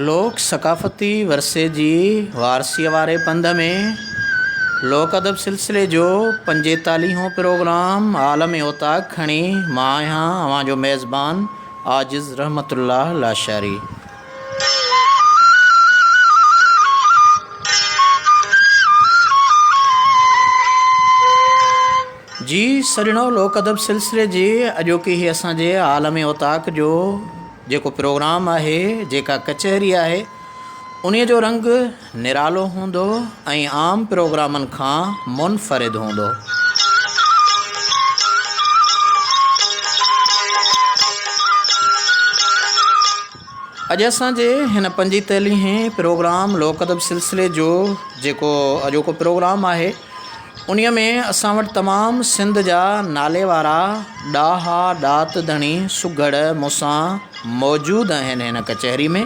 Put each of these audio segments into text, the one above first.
लोक सकाफ़ती वरसे जी वारसीअ वारे पंध में लोक अदब सिलसिले जो 45हों प्रोग्राम आलम ओताक खणी मां आहियां अवां जो मेज़बान आजिज़ रहमतुल्लाह लाशारी। जी सजणो लोक अदब सिलसिले जी अॼोकी ही असांजे आलम ओताक जो जेको प्रोग्राम आहे, जेका कचहरी आहे, उन्हीअ जो रंग निरालो हूंदो ऐं आम प्रोग्रामनि खां मुनफ़रिद हूंदो। अॼु असांजे हिन 45हें प्रोग्राम लोक अदब सिलसिले जो जेको अॼोको प्रोग्राम आहे, उन्हीअ में असां वटि तमामु सिंध जा नाले वारा ॾाहा ॾात धणी सुघड़ मूंसां मौजूदु आहिनि हिन कचहरी में।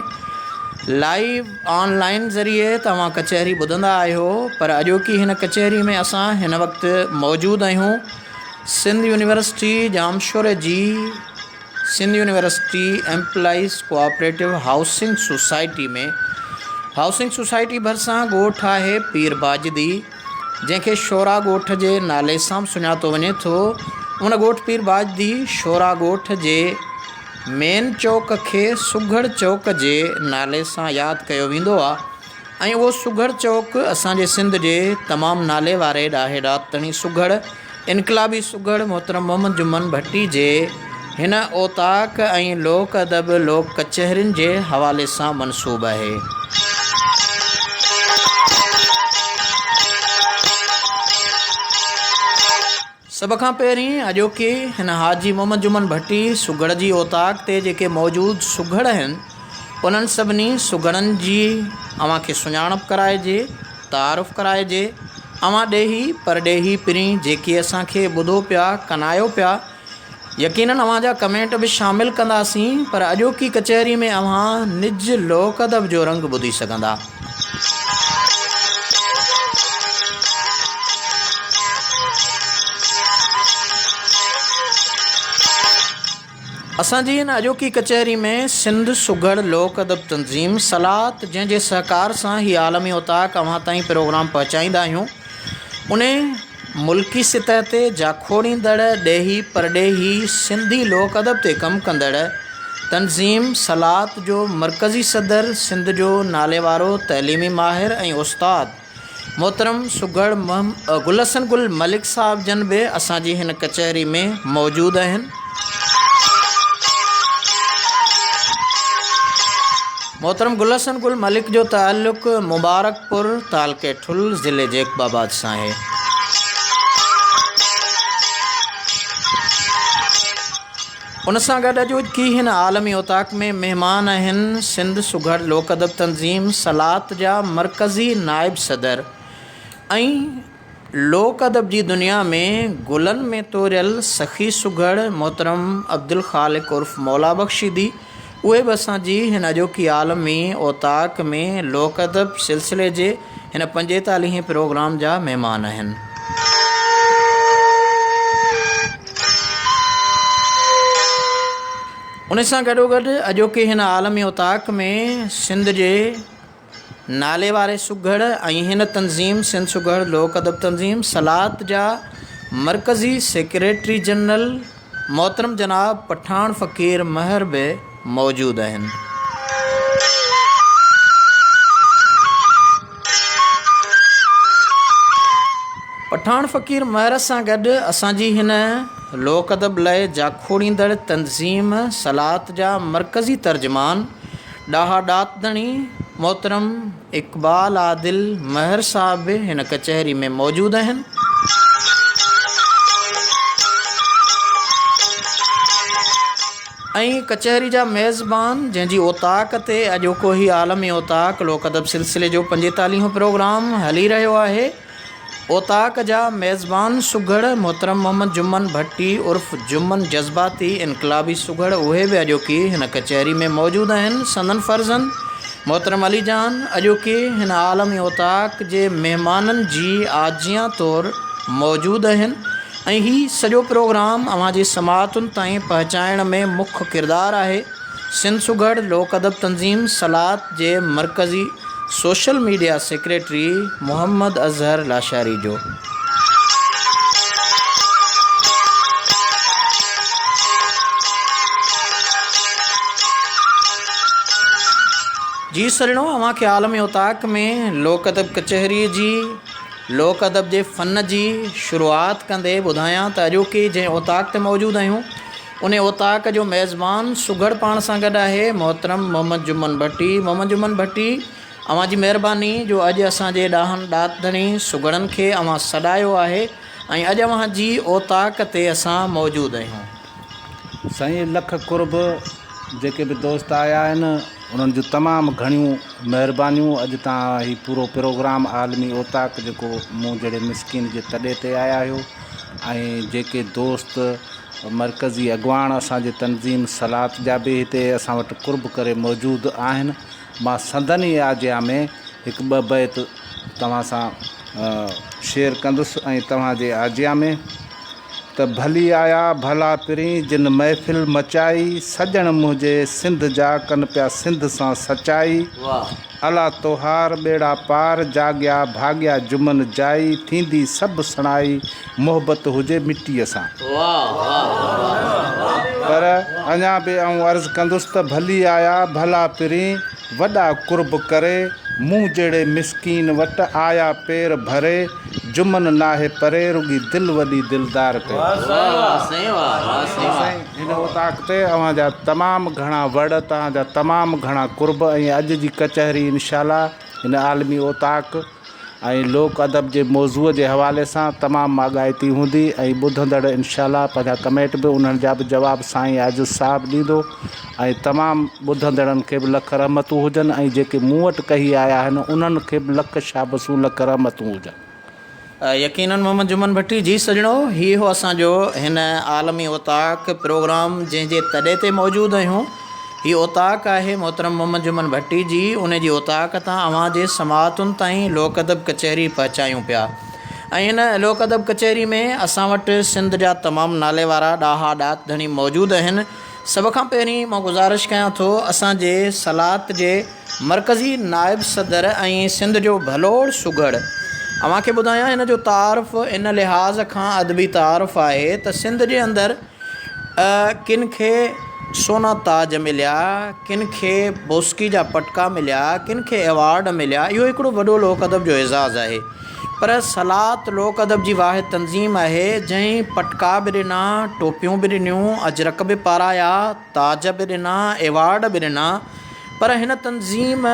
लाइव ऑनलाइन ज़रिए तव्हां कचहरी ॿुधंदा आहियो, पर अॼोकी हिन कचहरी में असां हिन वक़्तु मौजूदु आहियूं सिंध यूनिवर्सिटी जामशोर जी Sindh university employees cooperative housing society में। हाउसिंग सोसाइटी भरिसां ॻोठ आहे पीर बाजदी, जंहिंखे शोरा ॻोठ जे नाले सां सुञातो वञे थो। उन ॻोठ पीर बाजदी शोरा ॻोठ जे मेन चौक खे सुघड़ चौक जे नाले सां यादि कयो वेंदो आहे, ऐं उहो सुघड़ चौक असांजे सिंध जे तमामु नाले वारे ॾाहे ॾातणी सुघड़ इनकलाबी सुघड़ मोहतरम मोहम्मद जुमन भट्टी जे हिन ओताक ऐं लोक अदब लोक कचहरियुनि जे हवाले सां मनसूब आहे। सभ खां पहिरीं अॼोके हिन हाजी मोहम्मद जुमन भट्टी सुघड़ जी ओताक ते जेके मौजूदु सुघड़ आहिनि, उन्हनि सभिनी सुघड़नि जी अव्हांखे सुञाणप कराइजे, तारुफ़ कराइजे। अव्हां ॾेही परॾेही पिरी जेके असांखे ॿुधो पिया, कनायो पिया, यकीनन अव्हांजा कमेंट बि शामिलु कंदासीं, पर अॼोकी कचहरी में अव्हां निज लोक अदब जो रंग ॿुधी सघंदा। असांजी हिन अॼोकी कचहरी में सिंध सुघड़ लोक अदब तंज़ीम सलात, जंहिंजे सहकार सां ही आलमी ओताक अव्हां ताईं प्रोग्राम पहुचाईंदा आहियूं, उन मुल्की सतह ते जाखोड़ींदड़ ॾेही परॾेही सिंधी लोक अदब ते कमु कंदड़ तंज़ीम सलात जो मरकज़ी सदर सिंध जो नाले वारो तइलीमी माहिर ऐं उस्ताद मोहतरम सुघड़ गुलहसन गुल मलिक साहब जन बि असांजी हिन कचहरी में मौजूदु आहिनि। मोहतरम गुलहसन गुल मलिक जो ताल्लुक़ मुबारकपुर तालके ठुल ज़िले जेकबाबाद सां आहे। उन सां गॾु अॼोकी हिन आलमी ओताक में महिमान आहिनि सिंध सुघड़ लोक अदब तंज़ीम सलात जा मरकज़ी नाइब सदर ऐं लोक अदब जी दुनिया में गुलनि में तोरियल सखी सुघड़ मोहतरम अब्दुल ख़ालिक उर्फ़ मौला बख़्शीदी। उहे बि असांजी हिन अॼोकी आलमी ओताक में लोक अदब सिलसिले जे हिन 45हें प्रोग्राम जा महिमान आहिनि। उन सां गॾोगॾु अॼोके हिन आलमी ओताक में सिंध जे नाले वारे सुघड़ ऐं हिन तंज़ीम सिंध सुघड़ लोक अदब तंज़ीम सलात जा मरकज़ी सेक्रेटरी जनरल मोहतरम जनाब पठान फ़क़ीर महर बि मौजूदु आहिनि। पठान फ़क़ीर महर सां गॾु असांजी हिन लोक अदब लाइ जाखोड़ींदड़ तंज़ीम सलात जा मरकज़ी तर्जमान ॾाहा ॾातधणी मोहतरम इक़बाल आदिल महर साहब बि हिन कचहरी में मौजूदु आहिनि। ऐं कचहरी जा मेज़बान जंहिंजी ओताक ते अॼोको ही आलमी ओताक लोक अदब सिलसिले जो 45हों प्रोग्राम हली रहियो आहे, ओताक जा मेज़बान सुघड़ मोहतरम मोहम्मद जुमन भट्टी उर्फ़ जुमन जज़्बाती इनकलाबी सुघड़, उहे बि अॼोकी हिन कचहरी में मौजूदु आहिनि। संदन फ़र्ज़ंद मोहतरम अली जान अॼोके हिन आलमी ओताक जे महिमाननि जी आजियां तौरु मौजूदु आहिनि, ऐं ही सॼो प्रोग्राम अव्हांजी समाअतुनि ताईं पहुचाइण में मुख्य किरदारु आहे। सिंध सुगढ़ लोक अदब तंज़ीम सलात जे मरकज़ी social media secretary Mohammad Azhar Lashari जो। जी सजणो, अव्हां खे आलमी उताक में लोक अदब कचहरी जी लोक अदब जे फ़न जी शुरूआत कंदे ॿुधायां त अॼोकी जंहिं उताक ते मौजूदु आहियूं उन उताक जो मेज़बान सुगढ़ पाण सां गॾु आहे मोहतरम मोहम्मद जुमन भट्टी। मोहम्मद जुमन भट्टी, अव्हां जी महिरबानी जो अॼु असांजे ॾाहनि ॾातधणी सुगड़नि खे अव्हां सॾायो आहे ऐं अॼु अव्हां जी ओताक ते असां मौजूदु आहियूं। साईं लख कुर्ब जेके बि दोस्त आया आहिनि उन्हनि जूं तमामु घणियूं महिरबानियूं। अॼु तव्हां ही पूरो प्रोग्राम आलमी ओताक जेको मूं जहिड़े मिसकिन जे तॾे ते आया आहियो ऐं जेके दोस्त मरकज़ी अॻवान असांजे तंज़ीम सलात जा बि हिते असां वटि कुर्ब करे मौजूदु आहिनि। मां संदनि ई आजिया में हिकु ॿ बैत तव्हां सां शेयर कंदुसि ऐं तव्हांजे आजिया में त भली आया भला पिरी जिन महफ़िल मचाई सजण मुंहिंजे सिंध जा कनि पिया सिंध सां सचाई। अला तोहार बेड़ा पार जाॻिया भाॻिया जुमन जाई थींदी सभु सणाई मोहबत हुजे मिटीअ सां। पर अञा बि अर्ज़ु कंदुसि त भली आया भला पिरी वॾा कुर्ब करे मूं जहिड़े मिसकीन वटि आया पेर भरे जुमन नाहे परे रुगी दिलि वॾी दिलदार कयो। हिन उताक ते अव्हां जा तमामु घणा वड़ तव्हांजा तमामु घणा कुर्ब ऐं अॼु जी कचहरी इंशाल्लाह हिन आलमी ओताक ऐं लोक अदब जे मौज़ूअ जे हवाले सां तमामु माॻाइती हूंदी ऐं ॿुधंदड़ इंशाल्लाह पंहिंजा कमेंट बि उन्हनि जा बि जवाब साईं आजिज़ साहब ॾींदो ऐं तमामु ॿुधंदड़नि खे बि लख रहमतूं हुजनि ऐं जेके मूं वटि कही आया आहिनि उन्हनि खे बि लख शाबसूं लख रहमतूं हुजनि। यकीनन मोहम्मद जुमन भट्टी जी सजणो, हीअ हो असांजो हिन आलमी ओताक प्रोग्राम जंहिंजे तॾे ते मौजूदु आहियूं। हीअ ओताक आहे मोहतरम मोहम्मद जुमन भट्टी जी। उन जी ओताक तां अव्हां जे समातुनि ताईं लोक अदब कचहरी पहुचायूं पिया ऐं हिन लोक अदब कचहरी में असां वटि सिंध जा तमामु नाले वारा ॾाहा ॾात धणी मौजूदु आहिनि। सभ खां पहिरीं मां गुज़ारिश कयां थो असांजे सलात जे मरकज़ी नाइब सदर ऐं सिंध जो भलोड़ सुगड़ अव्हां खे ॿुधायां हिन जो तारुफ़ इन लिहाज़ खां अदबी तारुफ़ आहे त सिंध जे अंदरि किन खे सोना ताज मिलिया, किन खे बोस्की जा पटका मिलिया, किन खे एवॉर्ड मिलिया। इहो हिकिड़ो वॾो लोक अदब जो एज़ाज़ आहे। पर सलात लोक अदब जी वाहिद तंज़ीम आहे जंहिं पटका बि ॾिना, टोपियूं बि ॾिनियूं, अजरक बि पाराया, ताज बि ॾिना, एवॉर्ड बि ॾिना। पर हिन तंज़ीम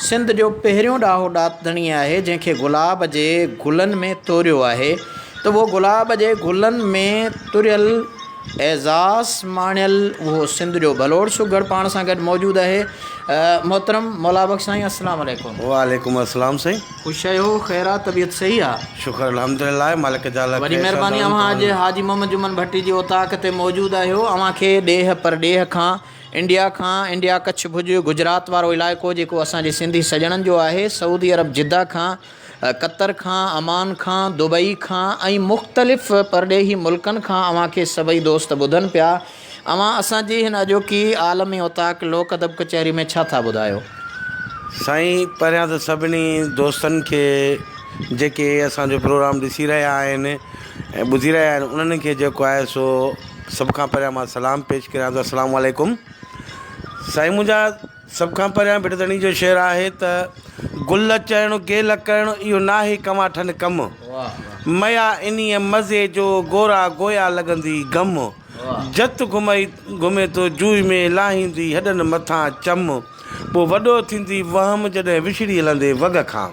सिंध जो पहिरियों ॾाहो ॾातधणी आहे जंहिंखे गुलाब जे गुलनि में तोरियो आहे। त उहो गुलाब जे गुलनि में तुरियल एज़ाज़ माणियल उहो सिंध जो भलोड़ सुगड़ पाण सां गॾु मौजूदु आहे। मोहतरम मौला बख़्श साईं, अस्सलाम वालेकुम। वालेकुम अस्सलाम साईं। ख़ुशि आहियो? ख़ैर आहे? तबियत सही आहे? शुक्र अल्हम्दुलिल्लाह मालिक जा वॾी महिरबानी। अव्हां अॼु हाजी मोहम्मद जुमन भट्टी जी ओताक ते मौजूदु आहियो। अव्हां खे ॾेह परॾेह खां इंडिया कच्छ भुज गुजरात वारो इलाइक़ो जेको असांजे सिंधी सॼणनि जो आहे, सऊदी अरब जिद्दा खां, कतर खां, अमान खां, दुबई खां ऐं मुख़्तलिफ़ परॾेही मुल्कनि खां अव्हां खे सभई दोस्त ॿुधनि पिया। अव्हां असांजी हिन अॼोकी आलमी ओताक लोक अदब कचहरी में छा था ॿुधायो? साईं, पहिरियां त सभिनी दोस्तनि खे जेके असांजो प्रोग्राम ॾिसी रहिया आहिनि ऐं ॿुधी रहिया आहिनि उन्हनि खे जेको आहे सो सभ खां पहिरियां मां सलाम पेश करियां थो। अस्सलाम वालेकुम। साईं, मुंहिंजा सभ खां पहिरियां बिरदणी जो शेर आहे त गुल चइणो गेल करणु इहो नाहे कमाठनि कमु, मया इन्हीअ मज़े जो गोरा गोया लॻंदी गम, जत घुमे थो जूई में लाहींदी हॾनि मथां चम, पोइ वॾो थींदी वहम जॾहिं विछड़ी हलंदे वॻ खां।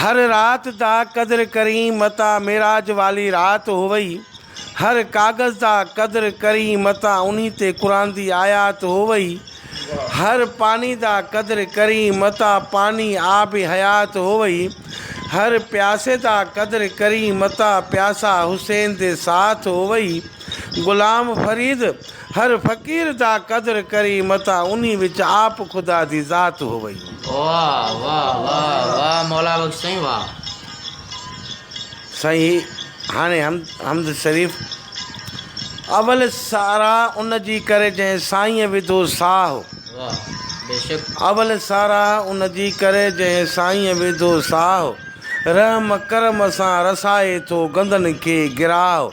हर रात दा कदर करी मता मेराज वाली रात हो वई, हर कागज़ दा कदर करी मता उन्हीं ते कुरान दी आयात हो वई, हर पानी दा कदर करी मता पानी आब हयात हो वई, हर प्यासे दा कदर करी मता प्यासा हुसैन दे साथ हो वई, गुलाम फरीद हर फ़कीर दा कदर करी मता उन्हीं विच आप खुदा दी ज़ात हो वई। वाह वाह वाह वाह मौला बख्श साईं, वाह साईं। हाणे हमद शरीफ़ अवल सारा उन जी करे जंहिं साईं विधो साह वाह बेशक अवल सारा उन जी करे जंहिं साईं विधो साह रहम करम सां रसाए थो गंदनि खे गिराह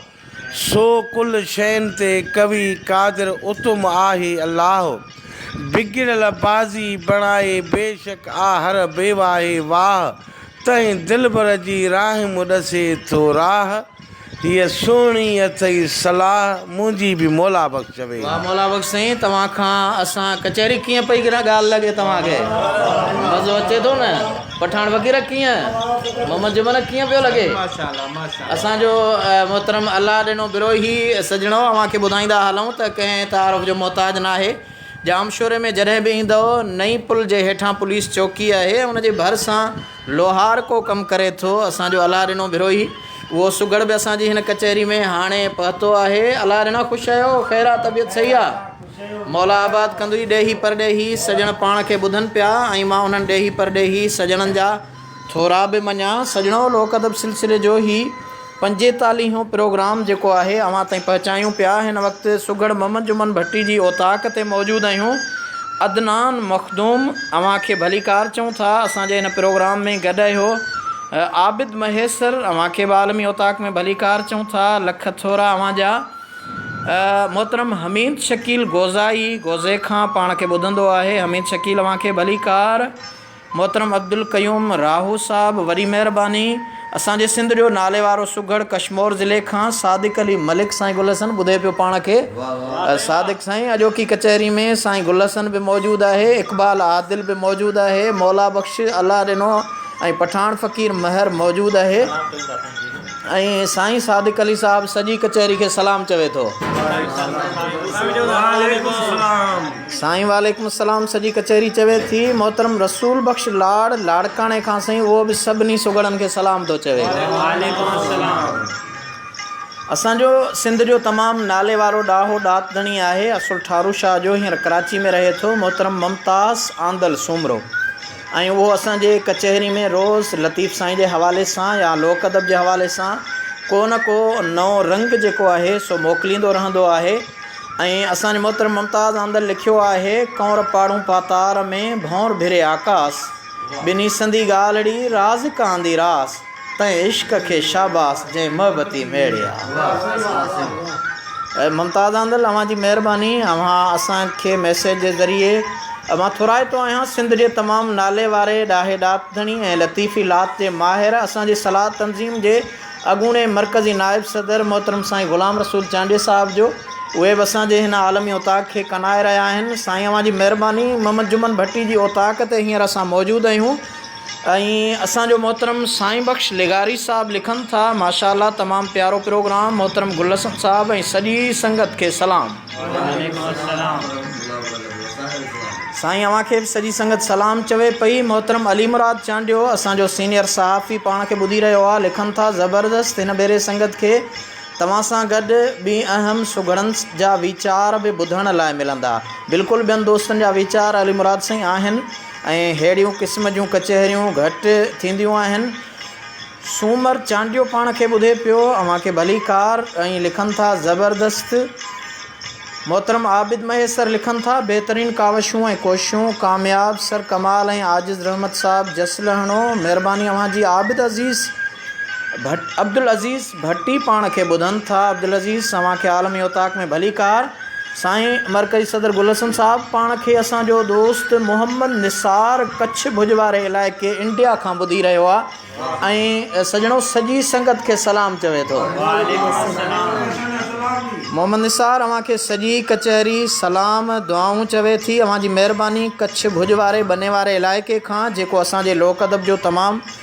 सो कुल शयुनि ते कवि कादिर उतम आहे अलाह बिगड़ल बाज़ी बणाए बेशक आ हर बेवाहे वाह तंहिं दिलबर जी राहिम ॾसे थो राह हीअ सुहिणी अथई सलाह मुंहिंजी बि मौला बख़्श चवे वाह मौला बख़्श साईं तव्हां खां असां कचहरी कीअं पई ॻाल्हि लॻे तव्हांखे मज़ो अचे थो न पठाण वग़ैरह कीअं मोहम्मद जुमन कीअं पियो लॻे असांजो मोहतरम अलाह ॾिनो बिरोही सजणो अव्हांखे ॿुधाईंदा हलूं त कंहिं तारुफ़ जो मोहताज न आहे जामशोरे में जॾहिं बि ईंदव नई पुल जे हेठां पुलिस चौकी आहे उनजे भरिसां लोहार को कमु करे थो असांजो अलाह ॾिनो बिरोही उहो सुगड़ बि असांजी हिन कचहरी में हाणे पहुतो आहे अलाह ॾिनो ख़ुशि आहियो ख़ैर आहे तबियत सही आहे मौला आबाद कंदुई ॾेही परॾेही सजण पाण खे ॿुधनि पिया ऐं मां उन्हनि ॾेही परॾेही सजणनि जा थोरा बि मञा सजणो लोक अदब सिलसिले जो ई 45 प्रोग्राम जेको आहे अव्हां ताईं पहुचायूं पिया हिन वक़्तु सुगड़ मोहम्मद जुमन भट्टी जी ओताक ते मौजूदु आहियूं अदनान मखदूम अव्हांखे भलीकार चऊं था असांजे हिन प्रोग्राम में गॾु आहियो आबिद महेसर अव्हांखे बि आलमी ओताक में भलीकार चऊं था लख थोरा अव्हां जा मोहतरम हमीद शकील गोज़ाई गोज़े खां पाण खे ॿुधंदो आहे हमीद शकील अव्हांखे भलीकार मोहतरम अब्दुल क़यूम राहू साहब वरी महिरबानी असांजे सिंध जो नाले वारो सुगड़ कश्मीर ज़िले खां सादिक अली मलिक साईं गुलसन ॿुधे पियो पाण खे सादिक साईं अॼोकी कचहरी में साईं गुलसन बि मौजूदु आहे इक़बाल आदिल बि मौजूदु आहे मौला बख़्श अलाह ॾिनो ऐं पठाण फ़क़ीर महर मौजूदु आहे ऐं साईं सादिक अली साहब सॼी कचहरी खे सलाम चवे थो साईं वालेकुम सलाम सॼी कचहरी चवे थी मोहतरम रसूल बख़्श लाड़ लाड़काणे खां साईं उहो बि सभिनी सुगड़नि खे सलाम थो चवे असांजो सिंध जो तमामु नाले वारो ॾाहो ॾातधणी आहे असुल ठारू शाह जो हींअर कराची में रहे थो मोहतरम मुमताज़ आंदल सूमरो ऐं उहो असांजे कचहरी में रोज़ लतीफ़ साईं जे हवाले सां या लोक अदब जे हवाले सां को न को नओं रंग जेको आहे सो मोकिलींदो रहंदो आहे ऐं असांजे मोहतरम मुमताज़ आंदल लिखियो आहे कौर पाड़ूं पातार में भौर भिरे आकाश ॿिन्ही संदी ॻाल्हिड़ी राज़ कांदी रास तंहिं इश्क खे शाबास जंहिं मोहबती मेड़िया मुमताज़ आंदल अव्हांजी महिरबानी अव्हां असांखे मैसेज जे ज़रिए मां थोराए थो आहियां सिंध जे तमामु नाले वारे ॾाहे ॾातधणी ऐं लतीफ़ी लात जे माहिर असांजे सलाह तंज़ीम जे अॻूणे मरकज़ी नाइब सदर मोहतरम साईं ग़ुलाम रसूल चांडिया साहिब जो उहे बि असांजे हिन आलमी ओताक खे कनाए रहिया आहिनि साईं अव्हांजी महिरबानी मोहम्मद जुमन भट्टी जी ओताक ते हींअर असां मौजूदु आहियूं ऐं असांजो मोहतरम साईं बख़्श लिगारी साहब लिखनि था माशाअल्लाह तमामु प्यारो प्रोग्राम मोहतरम गुलसन साहब ऐं सॼी संगत खे सलाम साईं अव्हांखे बि सॼी संगत सलाम चवे पई मोहतरम अली मुराद चांडियो असांजो सीनियर सहाफ़ी पाण खे ॿुधी रहियो आहे लिखनि था ज़बरदस्त हिन भेरे संगत खे तव्हां सां गॾु ॿी अहम सुगड़नि जा वीचार बि ॿुधण लाइ मिलंदा बिल्कुलु ॿियनि दोस्तनि जा वीचार अली मुराद साईं आहिनि ऐं अहिड़ियूं क़िस्म जूं कचहरियूं घटि थींदियूं आहिनि सूमर चांडियो पाण खे ॿुधे पियो अव्हांखे भलीकार ऐं लिखनि था ज़बरदस्त मोहतरम आबिद महेसर लिखनि था बहितरीन कावशूं ऐं कोशिशूं कामयाब सर कमाल ऐं आजिज़ रहमत साहब जस लहणो महिरबानी अव्हांजी आबिद अज़ीज़ अब्दुल अज़ीज़ भट्टी पाण खे ॿुधनि था अब्दुल अज़ीज़ अव्हांखे आलमी ओताक में भलीकार साईं मरकज़ी सदर गुलसन साहब पाण खे असांजो दोस्त मोहम्मद निसार कच्छ भुज वारे इलाइक़े इंडिया खां ॿुधी रहियो आहे ऐं सजणो सॼी संगत खे सलाम चवे थो मोहम्मद निसार अव्हांखे सॼी कचहरी सलाम दुआऊं चवे थी अव्हांजी महिरबानी कच्छ भुज वारे बने वारे इलाइक़े खां जेको असांजे लोक अदब जो तमामु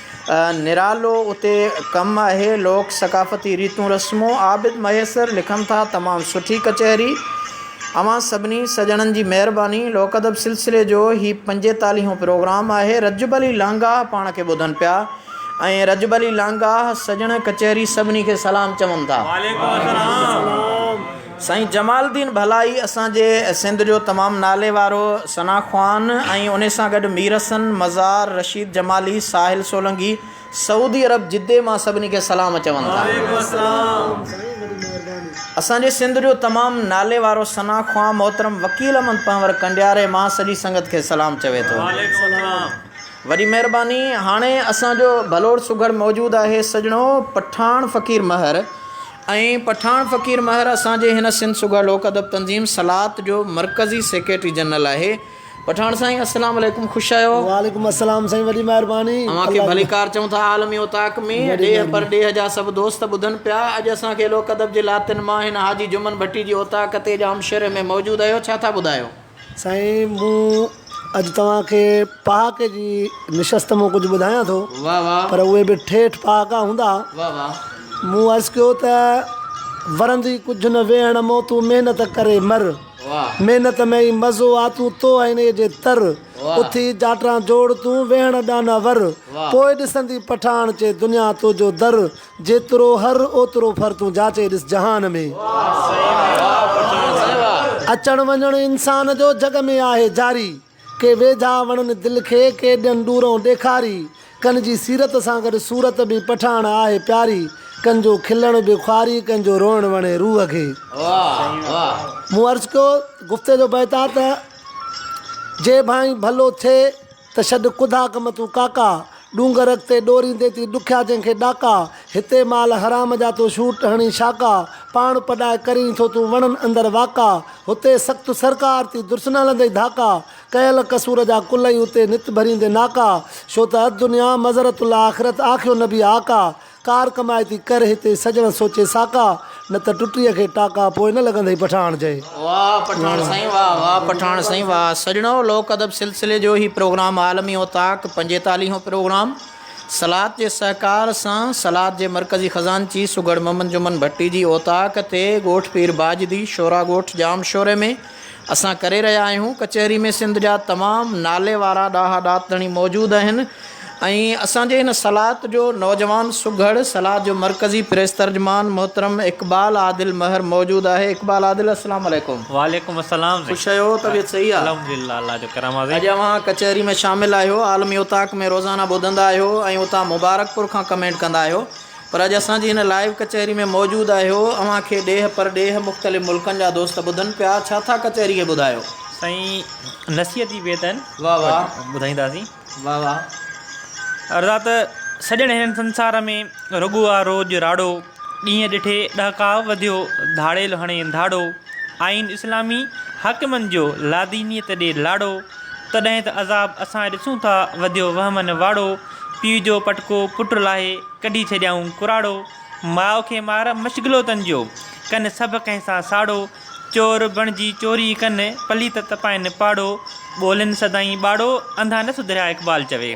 निरालो उते कमु आहे लोक सकाफ़ती रीतूं रस्मूं आबिद महेसर लिखनि था तमामु सुठी कचहरी अव्हां सभिनी सजणनि जी महिरबानी लोक अदब सिलसिले जो ही 45 प्रोग्राम आहे रजब अली लांगा पाण खे ॿुधनि पिया ऐं रजब अली लांगा सजण कचहरी सभिनी खे सलाम चवनि था साईं जमालुद्दीन भलाई असांजे सिंध जो तमामु नाले वारो सना ख़्वान ऐं उन सां गॾु मीर हसन मज़ार रशीद जमाली साहिल सोलंगी सऊदी अरब जिद्दे मां सभिनी खे सलाम चवनि था। असांजे सिंध जो तमामु नाले वारो सना ख़्वान मोहतरम वकील अहमद पंवर कंडियारे मां सॼी संगत खे सलाम चवे थो। वॾी महिरबानी। हाणे असांजो भलोड़ सुघड़ मौजूदु आहे सजणो पठान फ़क़ीर महर ऐं पठान फ़क़ीर महर असांजे हिन सिंध सुघड़ लोक अदब तंज़ीम सलात जो मरकज़ी सेक्रेटरी जनरल आहे। पठान साईं अस्सलाम वालेकुम, ख़ुशि आहियो? वालेकुम अस्सलाम साईं, वॾी महिरबानी। अव्हांखे भलीकार चऊं था आलमी उताक में ॾेह पर ॾेह जा सभु दोस्त ॿुधनि पिया। अॼु असांखे लोक अदब जे लातिन मां हिन हाजी जुमन भट्टी जी उताक ते जाम शहर में मौजूदु आहियो, छा था ॿुधायो? साईं मूं अॼु तव्हांखे पहाके जी निशस्त मां कुझु ॿुधायां थो। वाह वाह। पर उहे बि ठेठ पहाका हूंदा। वाह वाह। मूं अर्ज़ु कयो त वरंदी कुझु न वेहण मो तूं महिनत करे मर, वाह। महिनत में ई मज़ो आ तूं तो आईने जे तर, उथी जाटरां जोड़ तूं वेहण ॾाना वर, पोइ ॾिसंदी पठान चे दुनिया तुंहिंजो दर, जेतिरो हर ओतिरो फर तूं जाचे ॾिस जहान में। अचण वञण इंसान जो जग में आहे जारी, के वेझा वणनि दिलि खे के ॾियनि दूरों ॾेखारी, कन जी सीरत सां गॾु सूरत बि पठान आहे प्यारी, कंहिंजो खिलण बि ख्वारी कंहिंजो रोअण वणे रूह खे। मूं अर्ज़ु कयो गुफ़्ते जो बहता त जे भाई भलो थिए त छॾ कुधा कम तूं काका, डूंगर ते ॾोरींदे थी ॾुखिया जंहिंखे ॾाका, हिते माल हराम जा तो शूट हणी शाका, पाण पॾाए करीं थो तूं वणनि अंदरि वाका, हुते सख़्तु सरकार थी दुर्स न हलंदई धाका, कयल कसूर जा कुल ई उते नित भरींदे नाका, छो त दुनिया मज़रतुल आख़िरत आखियो नबी आका, कार कमाए थी कर हिते सजण सोचे साका, न त टुटीअ खे टाका पोइ न लॻंदई पठान चए। वाह पठान साईं, वाह वाह पठान साईं, वाह। सजणो लोक अदब सिलसिले जो ही प्रोग्राम आलमी औताक 45 प्रोग्राम सलात जे सहकार सां सलात जे मरकज़ी ख़ज़ानची सुघड़ मोहम्मद जुमन भट्टी जी औताक ते ॻोठ पीर बाजदी शोरा ॻोठ जाम शोरे में असां करे रहिया आहियूं। कचहरी में सिंध जा तमामु नाले वारा ॾाहा ॾातणी मौजूदु आहिनि ऐं असांजे हिन सलात जो नौजवान सुघड़ सलात जो मरकज़ी प्रेस तर्जमान मोहतरम इक़बाल आदिल महर मौजूदु आहे। इक़बाल आदिल अस्सलाम वालेकुम। वालेकुम अस्सलाम। ख़ुशि आहियो? तबियत सही आहे? अल्हम्दुलिल्लाह, अल्लाह जो करम आहे। अॼु अव्हां कचहरी में शामिलु आहियो, आलमी उताक में रोज़ाना ॿुधंदा आहियो ऐं उतां मुबारकपुर खां कमेंट कंदा आहियो, पर अॼु असांजी हिन लाइव कचहरी में मौजूदु आहियो। अव्हांखे ॾेह पर ॾेह मुख़्तलिफ़ मुल्कनि जा दोस्त ॿुधनि पिया, छा था कचहरी खे ॿुधायो? साईं नसीहत ई बेतन वाह वाह ॿुधाईंदासीं। वाह वाह। अरदात सॼण हिन संसार में रुॻो आहे रोज़ु राड़ो, ॾींहं ॾिठे ॾहका वधियो धाड़ेल हणे धाड़ो, आइन इस्लामी हाकिमनि जो लादीनीअत ॾे लाड़ो, तॾहिं त अज़ाब असां ॾिसूं था वधियो वहमन वाड़ो, पीउ जो पटको पुटु लाहे कढी छॾियाऊं कुराड़ो, माउ खे मार मशगिलो तंजो कनि सभु कंहिं सां साड़ो, चोर बणिजी चोरी कनि पलीत तपाइनि पाड़ो, ॿोलिनि सदाईं ॿाड़ो अंधा न सुधरिया इक़बाल चवे।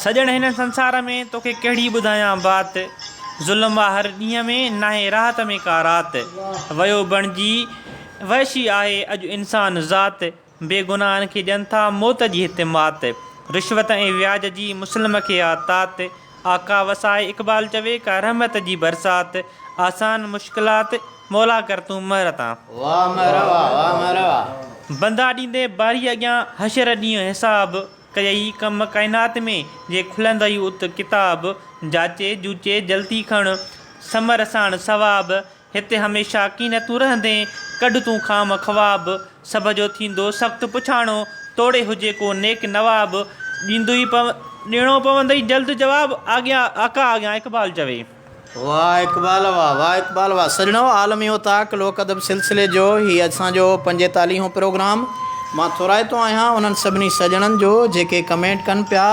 सॼण हिन संसार में तोखे कहिड़ी ॿुधायां बात, ज़ुल्म आहे हर ॾींहं में नाहे राहत में का रात, वयो बणिजी वहशी आहे अॼु इंसान ज़ात, बेगुनाहनि खे ॾियनि था मौत जी हिते मात, रिश्वत ऐं व्याज जी मुस्लिम खे आ तात, आका वसाए इक़बाल चवे का रहमत जी बरसात, आसान मुश्किलात मौला कर तूं महरतां। वाह महरवा, वाह महरवा। बंदा ॾींदे बारी अॻियां हशर ॾींहुं हिसाब, कयई कम काइनात में जे खुलंदई उत किताब, जाचे जूचे जल्दी खण समर साण सवाब, हिते हमेशह कीन तूं रहंदे कढ तूं खाम ख़वाब, सभ जो थींदो सख़्तु पुछाणो तोड़े हुजे को नेक नवाब, ॾियणो पवंदई जल्द जवाब आॻियां आका अॻियां इक़बाल चवे। वाह इक़बाल, वाह वाह इक़बाल, वाह। सजणो आलमी उताक लोक अदब सिलसिले जो हीअ असांजो 45 प्रोग्राम मां थोराइतो आहियां उन्हनि सभिनी सजणनि जो जेके कमेंट कनि पिया,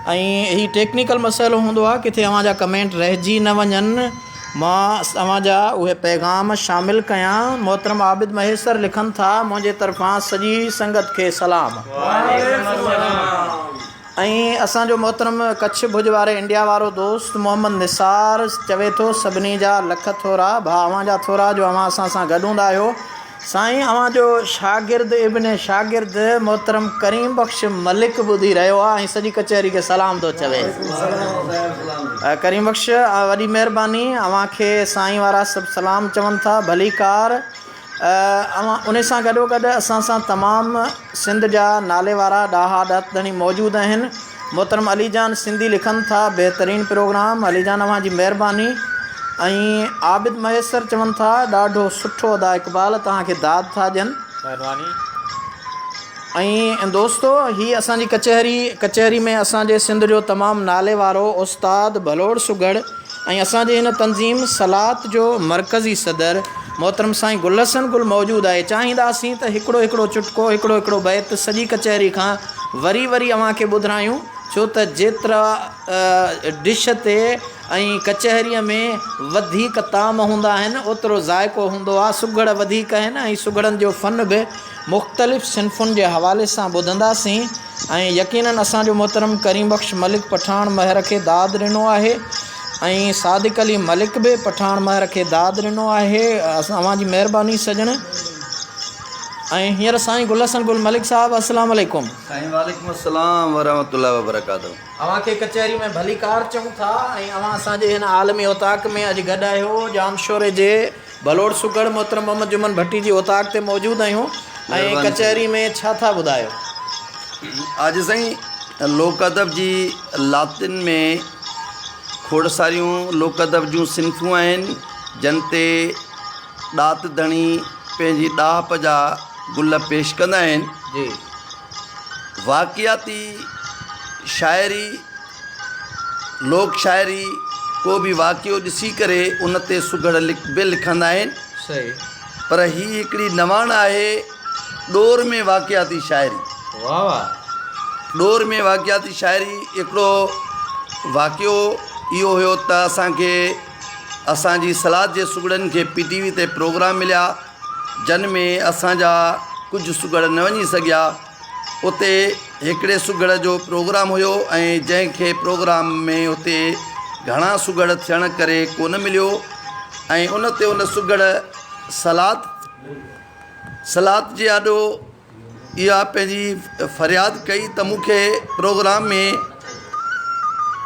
ऐं हीअ टेक्निकल मसइलो हूंदो आहे किथे अव्हांजा कमेंट रहिजी न वञनि, मां अव्हांजा उहे पैगाम शामिलु कयां। मोहतरम आबिद महेसर लिखनि था मुंहिंजे तरफ़ां सॼी संगत खे सलाम। ऐं असांजो मोहतरम कच्छ भुज वारे इंडिया वारो दोस्त मोहम्मद निसार चवे थो सभिनी जा लख थोरा भाउ, अव्हांजा थोरा जो अव्हां असां सां गॾु हूंदा आहियो, साईं अवां जो शागिर्द इब्न शागिर्द मोहतरम करीम बख्श मलिक ॿुधी रहियो आहे ऐं सॼी कचहरी खे सलाम थो चवे। करीम बख्श वॾी महिरबानी, अव्हां खे साईं वारा सभु सलाम चवनि था, भली कार। अवां उन सां गॾोगॾु असां सां तमामु सिंध जा नाले वारा ॾाहा ॾातणी मौजूदु आहिनि। मोहतरम अलीजान सिंधी लिखनि था, बहितरीनु प्रोग्राम अलीजान अव्हां जी महिरबानी। ऐं आबिद मयसर चवनि था, ॾाढो सुठो अदा इक़बाल, तव्हांखे दाद था ॾियनि, महिरबानी। ऐं दोस्तो हीअ असांजी कचहरी में असांजे सिंध जो तमामु नाले वारो उस्ताद भलोड़ सुगड़ ऐं असांजे हिन तंज़ीम सलात जो मरकज़ी सदर मोहतरम साईं गुलहसन गुल मौजूदु आहे। चाहींदासीं त हिकिड़ो चुटको हिकिड़ो बैत सॼी कचहरी खां वरी अव्हांखे ॿुधायूं, छो त जेतिरा डिश ते ऐं कचहरीअ में वधीक ताम हूंदा आहिनि ओतिरो ज़ाइक़ो हूंदो आहे। सुगड़ वधीक आहिनि ऐं सुगड़नि जो फ़न बि मुख़्तलिफ़ सिन्फ़ुनि जे हवाले सां ॿुधंदासीं। ऐं यकीनन असांजो मोहतरम करीम बख्श मलिक पठान महर खे दाद ॾिनो आहे ऐं सादिक अली मलिक बि पठान महर खे दाद ॾिनो आहे। अव्हां जी महिरबानी सजण। ऐं हींअर साईं गुलहसन गुल मलिक साहब, अस्सलाम वालेकुम। साईं वालेकुम अस्सलाम वरहमतुल्लाहि वबरकातुहू। अव्हां खे कचहरी में भली कार चऊं था ऐं अव्हां असांजे हिन आलमी ओताक में अॼु गॾु आहियो। जामशोरे जे भलोड़ सुगड़ मोहतरम मोहम्मद जुमन भट्टी जी ओताक ते मौजूदु आहियूं ऐं कचहरी में छा था ॿुधायो? अॼु साईं लोक अदब जी लातिन में खोड़ सारियूं लोक अदब जूं सिन्फ़ूं आहिनि जिन ते ॾात धणी पंहिंजी ॾाहप जा गुल पेश कंदा आहिनि जी। वाक़ियाती शाइरी, लोक शाइरी, को बि वाक़ियो ॾिसी करे उन ते सुगड़ बि लिखंदा आहिनि। सही। पर हीअ हिकिड़ी नवाण आहे ॾोर में वाक़ियाती शाइरी। वाह वाह। ॾोर में वाक़ियाती शाइरी हिकिड़ो वाक़ियो इहो हुयो त असांखे असांजी सलाद जे सुगड़नि खे PTV ते प्रोग्राम मिलिया जिन में असांजा कुझु सुगड़ न वञी सघिया। उते हिकिड़े सुगड़ जो प्रोग्राम हुयो ऐं जंहिंखे प्रोग्राम में उते घणा सुगड़ थियण करे कोन मिलियो ऐं उन ते उन सुगड़ सलाद जे आॾो इहा पंहिंजी फ़रियाद कई त मूंखे प्रोग्राम में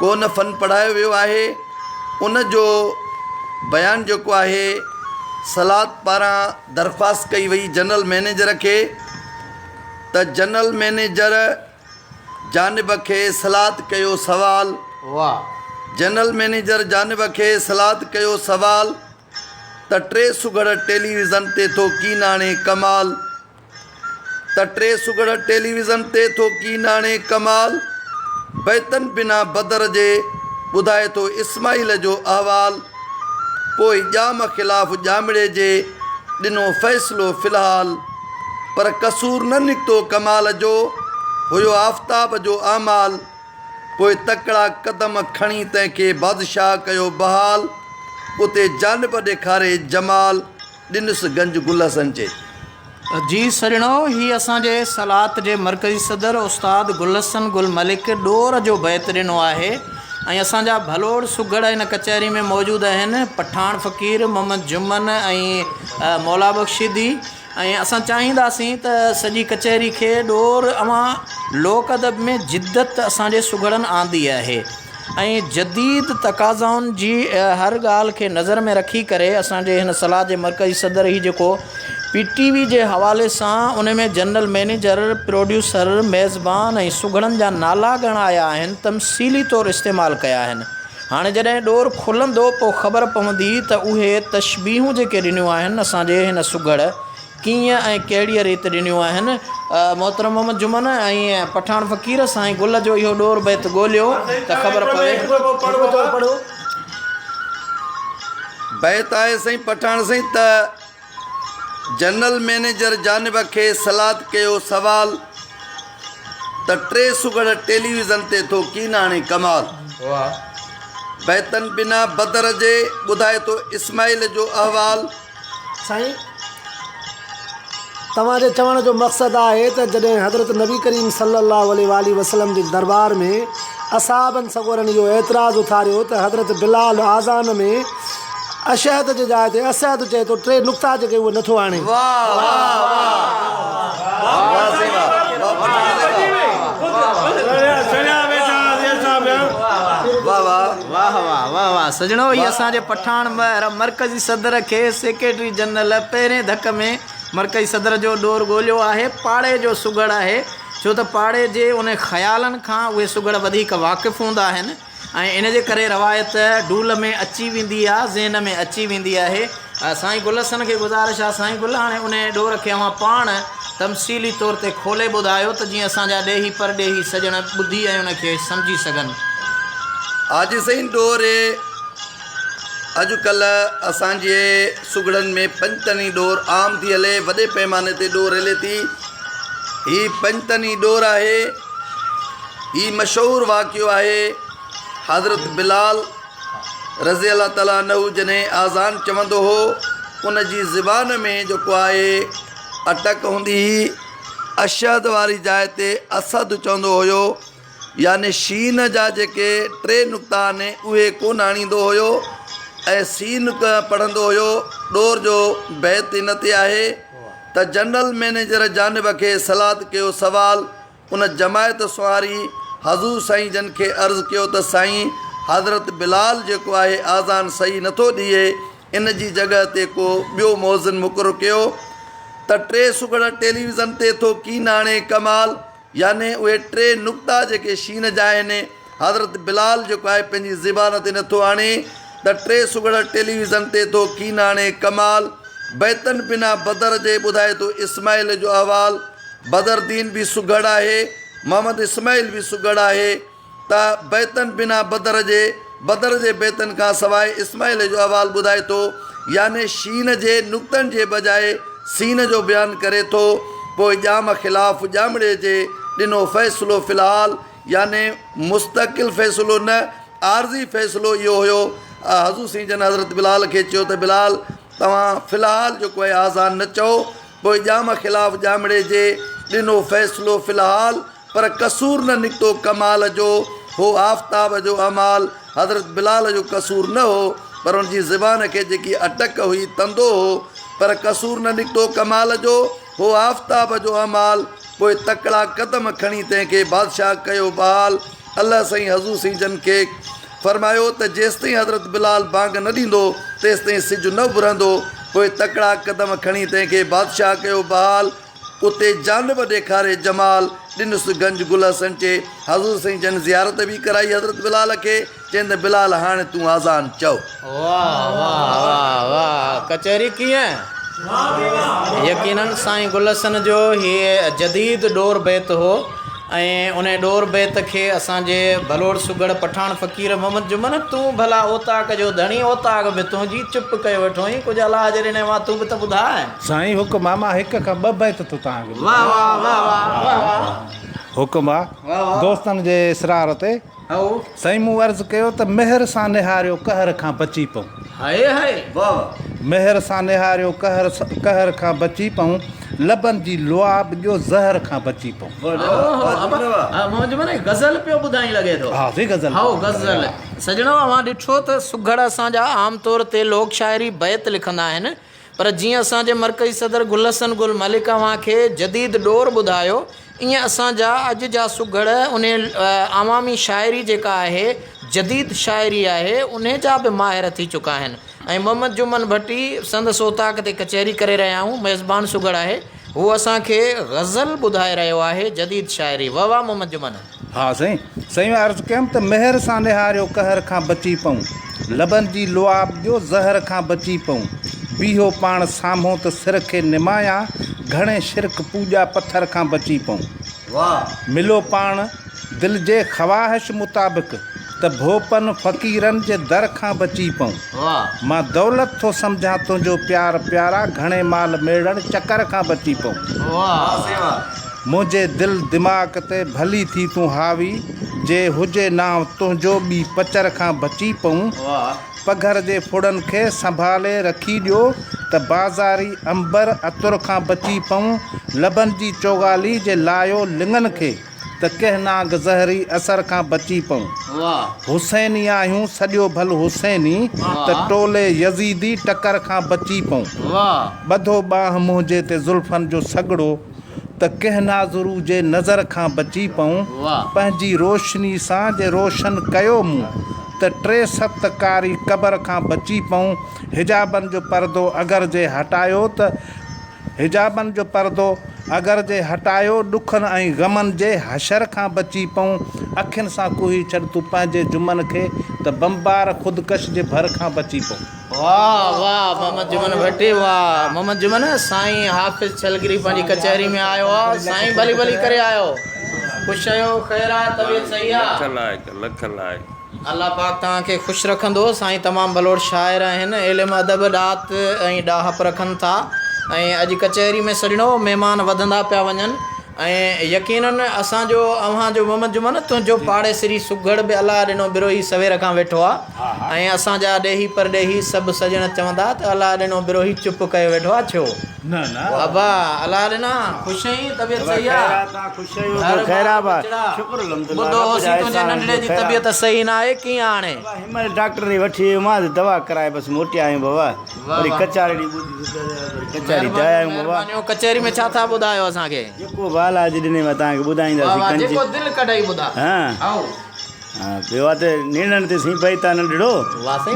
कोन फ़न पढ़ायो वियो आहे। उन जो बयानु जेको आहे सलाद पारां दरख़्वास्त कई वई जनरल मैनेजर खे त जनरल मैनेजर जानिब खे सलाद कयो सवाल। वाह। जनरल मैनेजर जानिब खे सलाद कयो सवाल त 3 सुगड़ टेलीविज़न ते थो कीन आणे कमाल, त 3 सुगड़ टेलीविज़न ते थो कीन आणे कमाल, बैतन बिना बदर जे ॿुधाए थो इस्माइल जो अहवाल, पोइ ॼाम ख़िलाफ़ु ॼामड़े जे ॾिनो फ़ैसिलो फ़िलहाल, पर कसूर न निकितो कमाल जो, हुयो आफ़्ताब जो आमाल, पोइ तकड़ा क़दम खणी तंहिंखे बादशाह कयो बहाल, उते जानब ॾेखारे जमाल, ॾिनुसि गंज गुलहसन जे। जी सजणो, ही असांजे सलात जे मरकज़ी सदर उस्ताद गुलहसन गुल मलिक ॾोर जो बैत ॾिनो आहे ऐं असांजा भलोड़ सुगड़ हिन कचहरी में मौजूदु आहिनि, पठान फ़क़ीर मोहम्मद जुमन ऐं मौला बख्शीदी। ऐं असां चाहींदासीं त सॼी कचहरी खे ॾोर अवां लोक अदब में जिद्दत असांजे सुगड़नि आंदी आहे ऐं जदीद तक़ाज़ाउनि जी हर ॻाल्हि खे नज़र में रखी करे असांजे हिन सलाह जे मरकज़ी सदर ही जेको PTV जे हवाले सां उन में जनरल मैनेजर, प्रोड्यूसर, मेज़बान ऐं सुगड़नि जा नाला घणा आया आहिनि तमसीली तौरु इस्तेमालु कया आहिनि। हाणे जॾहिं ॾोर खुलंदो पोइ ख़बर पवंदी त उहे तशबीहूं जेके ॾिनियूं आहिनि असांजे हिन सुगड़ कीअं ऐं कहिड़ीअ रीति ॾिनियूं आहिनि। मोहतरम मोहम्मद जुमन ऐं पठान फ़क़ीर साईं गुल जो इहो ॾोर बैत ॻोल्हियो त ख़बर पवे। बैत आहे साईं पठान साईं त जनरल मैनेजर जानिब खे सलाद कयो सवाल त 3 सुगड़ टेलीविज़न ते थो कीन आणे कमाल, बैतन बिना बदर जे ॿुधाए थो इस्माइल जो अहवाल। साईं तव्हांजे चवण जो मक़सदु आहे त जॾहिं हज़रत नबी करीम सल्लल्लाहु अलैहि वसल्लम जे दरबार में असहाबनि सगोरनि इहो एतिराज़ु उथारियो त हज़रत बिलाल आज़ान में अशहद जे जाइ ते असहद चए थो। 3 नुक़्ता जेके उहे नथो आणे। वाह वाह वाह वाह से वाह वाह वाह वाह वाह वाह सजणो, ही असांजे पठाण मरकज़ी सदर खे सेक्रेटरी जनरल पहिरें धक में मरकज़ी सदर जो ॾोर ॻोल्हियो आहे। पाड़े जो सुगड़ आहे, छो त पाड़े जे उन ख़्यालनि खां उहे सुगड़ वधीक वाक़िफ़ हूंदा आहिनि ऐं इन जे करे रवायत ढूल में अची वेंदी आहे, ज़हन में अची वेंदी आहे। साईं गुलसन खे गुज़ारिश आहे, साईं गुल हाणे उन ॾोर खे अवां पाण तमसीली तौर ते खोले ॿुधायो त जीअं असांजा ॾेही परॾेही सजण ॿुधी ऐं उनखे सम्झी सघनि। आज साईं ॾोर अॼुकल्ह असांजे सुगड़नि में पंजतनी ॾोर आम थी हले, वॾे पैमाने ते ॾोर हले थी। ही पंजतनी ॾोर आहे, ही मशहूरु वाक़ियो आहे। हज़रत बिलाल रज़ी अल्लाह ताला अन्हु जॾहिं आज़ान चवंदो हो, उन जी ज़बान में जेको आहे अटक हूंदी हुई। अशहद वारी जाइ ते असद चवंदो हुयो, याने शीन जा जेके 3 नुक़्ता आहिनि उहे कोन आणींदो हुयो ऐं सीन पढ़ंदो हुयो। ॾोर जो बैत इन ते आहे त जनरल मैनेजर जानिब खे सलाद कयो सवाल। उन जमायत सुवारी हज़ूर साईं जन खे अर्ज़ु कयो त साईं हज़रत बिलाल जेको आहे आज़ान सही नथो ॾिए, इन जी जॻह ते को ॿियो मौज़िन मुक़ररु कयो त 3 सुगड़ टेलीविज़न ते थो कीन आणे कमाल। याने उहे 3 नुक़्ता जेके शीन जा आहिनि, हज़रत बिलाल जेको आहे पंहिंजी ज़बान ते नथो आणे त 3 सुगड़ टेलीविज़न ते थो कीन आणे कमाल। बैतन बिना बदर जे ॿुधाए थो इस्माइल जो अहवाल। बदरदीन बि सुगड़ आहे, मोहम्मद इस्माइल बि सुगड़ आहे त बैतन बिना बदर जे बैतन खां सवाइ इस्माइल जो अहवाल ॿुधाए थो। याने शीन जे नुक़्तनि जे बजाए सीन जो बयानु करे थो। पोइ ॼाम ख़िलाफ़ु ॼामड़े जे ॾिनो फ़ैसिलो फ़िलहाल, याने मुस्तक़िल फ़ैसिलो न, आर्ज़ी फ़ैसिलो इहो हुयो। हज़ूर साईं जन हज़रत बिलाल खे चयो त बिलाल तव्हां फ़िलहाल जेको आहे आज़ान न चओ। पोइ ॼाम ख़िलाफ़ु ॼामड़े जे ॾिनो फ़ैसिलो फ़िलहाल, पर कसूर न निकितो कमाल जो, हो आफ़ताब जो अमाल। हज़रत बिलाल जो कसूर न हो, पर उनजी ज़बान खे जेकी अटक हुई तंदो हो, पर कसूर न निकितो कमाल जो, हो आफ़ताब जो अमाल। पोइ तकड़ा क़दम खणी तंहिंखे बादशाह कयो बहाल। अलाह साईं हज़ूर साईं जन खे फरमायो त जेसिताईं हज़रत बिलाल बांग न ॾींदो तेसिताईं सिज न उभरंदो। पोइ तकड़ा क़दम खणी तंहिंखे बादशाह कयो बहाल। उते जानब ॾेखारे जमाल, ॾिनुसि गंज गुलसन चे। हज़ूर साईं जन ज़ियारत बि कराई हज़रत बिलाल खे, चवंद बिलाल हाणे तूं आज़ान चओ। वाह वाह वाह वाह, कचहरी कीअं? यकीनन साईं गुलसन जो हीअ जदीद ॾोर बैत हो ऐं उन ॾोर बैत खे असांजे भलोड़ सुगड़ पठाण फ़क़ीर मोहम्मद जुमन, तूं भला ओताक जो धणी, ओताक बि तुंहिंजी चुप कयो वेठो हुई, कुझु अलाह जे ॾिने मां तूं बि त ॿुधाए। साईं हुकुम आहे, मां 1 खां 2 बैत थो तव्हांखे। वाह वाह वाह वाह वाह वाह, हुकुम आहे दोस्तनि जे इसरार ते। साईं मूं अर्ज़ु कयो त मेहर सां निहारियो कहर खां बची पऊं। हाय हाय वाह मेहर सां निहारियो कहर खां बची पऊं, लबनि जी लुआब ॾियो ज़हर खां बची पऊं। गज़ल पियो ॿुधाई लॻे थो। हा जी गज़ल। हाओ गज़ल सजणो, अवां ॾिठो त सुगड़ असांजा आम तौर ते लोक शाइरी बैत लिखंदा आहिनि, पर जीअं असांजे मरकज़ी सदर गुलसन गुल मलिक अवां खे जदीद ॾोर ॿुधायो, ईअं असांजा अॼु जा सुगड़ उन अवामी शाइरी जेका आहे, जदीद शाइरी आहे, उन जा बि माहिर थी चुका आहिनि। ऐं मोहम्मद जुमन भट्टी संदसि ओताक ते कचहरी करे रहिया आहियूं, मेज़बान सुगड़ आहे, हू असांखे गज़ल ॿुधाए रहियो आहे, जदीद शाइरी। वाह वाह मोहम्मद जुमन। हा साईं अर्ज़ु कयमि त मेहर सां निहारियो कहर खां बची पऊं, लबनि जी लुआब ॾियो ज़हर खां बची पऊं, बीहो पाण साम्हूं त सिर खे निमाया, घणे शिरक पूॼा पथर खां बची पऊं। वाह मिलो पाण दिलि जे ख़्वाहिश मुताबिक़ त भोपन फ़क़ीरनि जे दर खां बची पऊं। वाह मां दौलत थो सम्झां तुंहिंजो प्यार प्यारा, घणे माल मेड़नि चकर खां बची पऊं। वाह मुंहिंजे दिलि दिमाग़ ते भली थी तूं हावी, जे हुजे नाव तुंहिंजो ॿी पचर खां बची पऊं। वाह पघर जे फुड़नि खे संभाले रखी ॾियो त बाज़ारी अंबर अतुर खां बची पऊं, लबनि जी चोगाली जे लायो लिङनि खे त कंहिं नाग ज़हरी असर खां बची पऊं। वाह हुसैनी आहियूं सॼो भल हुसैनी, त टोले यज़ीदी टकर खां बची पऊं। वाह ॿधो बाह मुंहिंजे ते ज़ुल्फनि जो सॻड़ो, त कंहिं नाज़ुरू जे नज़र खां बची पऊं। वाह पंहिंजी रोशनी सां जे रोशन कयो मूं, त 3 सप्तकारी क़बर खां बची पऊं। हिजाबनि जो पर्दो अगरि जे हटायो त हिजाबनि जो पर्दो अगरि जे हटायो, ॾुखनि ऐं ग़मनि जे हशर खां बची पऊं। अखियुनि सां कुही छॾ तूं पंहिंजे जुमन खे, त बम्बार ख़ुदकश जे भर खां बची पऊं। वाह वाह मोहम्मद जुमन भट्टी, वाह मोहम्मद जुमन। साईं हाफ़िज़ छलगिरी पंहिंजी कचहरी में आयो आहे। साईं भली भली करे आयो, ख़ुशि आहियो, ख़ैर आहे, तबियत सही आहे? लख लाइ अल्लाह पाक तव्हांखे ख़ुशि रखंदो। साईं तमामु भलोड़ शाइर आहिनि, इल्मु अदब ॾात ऐं ॾाहप रखनि था। ऐं अॼु कचहरी में सॼणो महिमान वधंदा पिया वञनि। ऐं यकीनन असांजो अव्हांजो मोहम्मद जुमन तुंहिंजो पाड़ेसरी सुघड़ बि अलाह ॾिनो बिरोही सवेर खां वेठो आहे। ऐं असांजा ॾेही परॾेही सभु सॼण चवंदा त अलाह ॾिनो बिरोही चुप कयो वेठो आहे। छो न न बाबा अलाह ॾिना, ख़ुशि आहीं, तबियत सही आहे? ॿुधो होसीं तुंहिंजे नंढड़े जी तबियत सही न आहे, कीअं हाणे? हिमल डॉक्टर ॾे वठी वियो मां, दवा कराए बसि मोटिया आहियूं बाबा। वरी कचहरी कचहरी जाया आहियूं बाबा। महिरबानी, कचहरी में छा था ॿुधायो असांखे? जेको बालाजी ॾिने मां तव्हांखे ॿुधाईंदासीं। जेको दिलि कढाई ॿुधा। हा ॿियो आहे त निणनि ते सी पई था नंढड़ो,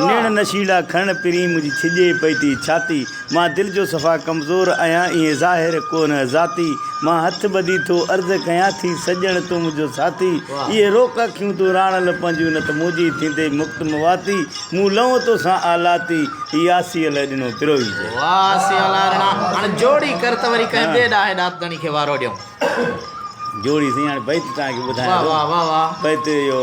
निण नशीला खण पिरी मुंहिंजी छिॼे पई थी छाती। मां दिलि जो सफ़ा कमज़ोर आहियां, ईअं ज़ाहिर कोन ज़ाती। मां हथ ॿधी थो अर्ज़ु कयां थी, सॼण तूं मुंहिंजो साथी। इहे रोक अखियूं तूं राणल पंहिंजूं, न त मुंहिंजी थींदे मुक्त मवाती। मूं लहो तोसां आलाती, ही आसीअ लाइ ॾिनो पिरोई। हाणे जोड़ी कर त वरी कंहिं ॿिए ॾाहे ॾातणी खे वारो ॾियूं। जोड़ी साईं हाणे बैत तव्हांखे ॿुधायां थो। वाह वाह वाह। बैत इहो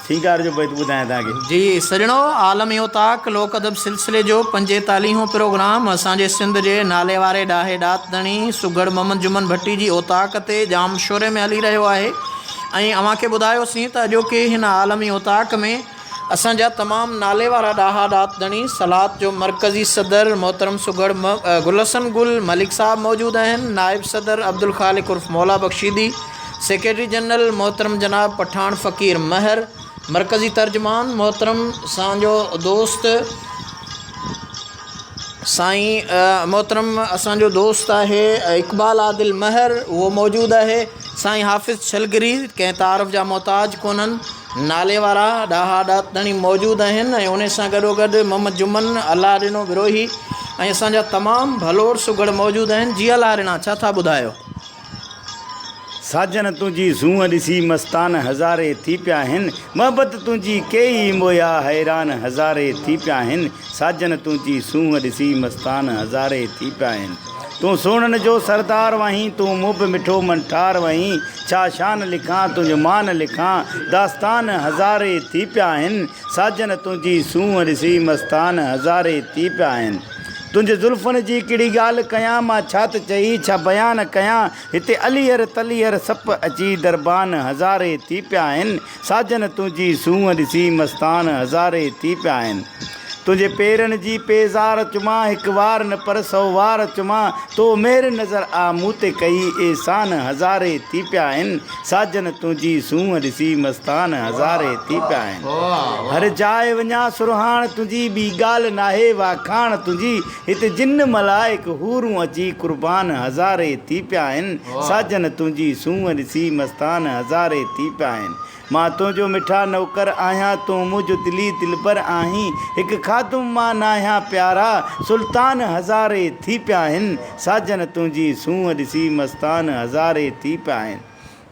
सींगार जो बैत ॿुधायां तव्हांखे। जी सॼणो आलमी ओताक लोक अदब सिलसिले जो 45हों प्रोग्राम असांजे सिंध जे नाले वारे ॾाहे ॾातणी सुघड़ मोहम्मद जुमन भट्टी जी ओताक ते जाम शोरे में हली रहियो आहे। ऐं अव्हांखे ॿुधायोसीं त अॼोके हिन आलमी ओताक में असांजा तमामु नाले वारा ॾाहा ॾातणी सलात जो मरकज़ी सदर मोहतरम सुघड़ गुलसन गुल मलिक साहब मौजूदु आहिनि। नाइब सदर अब्दुल ख़ालिक उर्फ़ मौला बख्शीदी, सेक्रेटरी जनरल मोहतरम जनाब पठान फ़कीर महर, मरकज़ी तर्जमान मोहतरम असांजो दोस्त साईं मोहतरम असांजो दोस्त आहे इक़बाल आदिल महर, उहो मौजूदु आहे। साईं हाफ़िज़ छलगिरी कंहिं तारफ़ जा मोहताज कोन्हनि, नाले वारा ॾाहा ॾातणी मौजूदु आहिनि। ऐं उन सां गॾोगॾु मोहम्मद जुमन अलाह ॾिनो बिरोही ऐं असांजा तमामु भलोड़ सुघड़ मौजूदु आहिनि। जी अलाह ॾिना, छा था ॿुधायो? साजन तुंहिंजी सूंहं ॾिसी मस्तान हज़ारे थी पिया आहिनि। मोहबत तुंहिंजी कई मोया हैरान हज़ारे थी पिया आहिनि। साजन तुंहिंजी सूंहं ॾिसी मस्तान हज़ारे थी पिया आहिनि। तूं सोननि जो सरदार वहीं, तूं मुब मिठो मनठार वहीं। छा शान लिखां तुंहिंजो मान लिखां, दास्तान हज़ारे थी पिया आहिनि। साजन तुंहिंजी सूंहं ॾिसी मस्तान हज़ारे थी पिया आहिनि। तुंहिंजे ज़ुल्फ़नि जी कहिड़ी ॻाल्हि कयां, मां छा त चई छा बयानु कयां। हिते अलीहर तलीहर सप अची दरबान हज़ारे थी पिया आहिनि। साजन तुंहिंजी सूंहं ॾिसी मस्तान हज़ारे थी पिया आहिनि। तुंहिंजे पेरनि जी पेज़ार चुमां, हिकु वार न पर 100 वार चुमां। तो मेर नज़र आ मूं ते कई एहसान हज़ारे थी पिया आहिनि। साजन तुंहिंजी सूंहं ॾिसी मस्तान हज़ारे थी पिया आहिनि। हर जाइ वञा सुरहाण तुंहिंजी, ॿी ॻाल्हि नाहे वाखाण तुंहिंजी। हिते जिन मलाइक हूरूं अची कुर्बान हज़ारे थी पिया आहिनि। साजन तुंहिंजी सूंहं ॾिसी मस्तान हज़ारे थी पिया आहिनि। मां तुंहिंजो मिठा नौकर आहियां, तूं मुंहिंजो दिली दिलबर आहीं। हिकु खादुम मां नाहियां प्यारा, सुल्तान हज़ारे थी पिया आहिनि। साजन तुंहिंजी सूंहं ॾिसी मस्तान हज़ारे थी पिया आहिनि।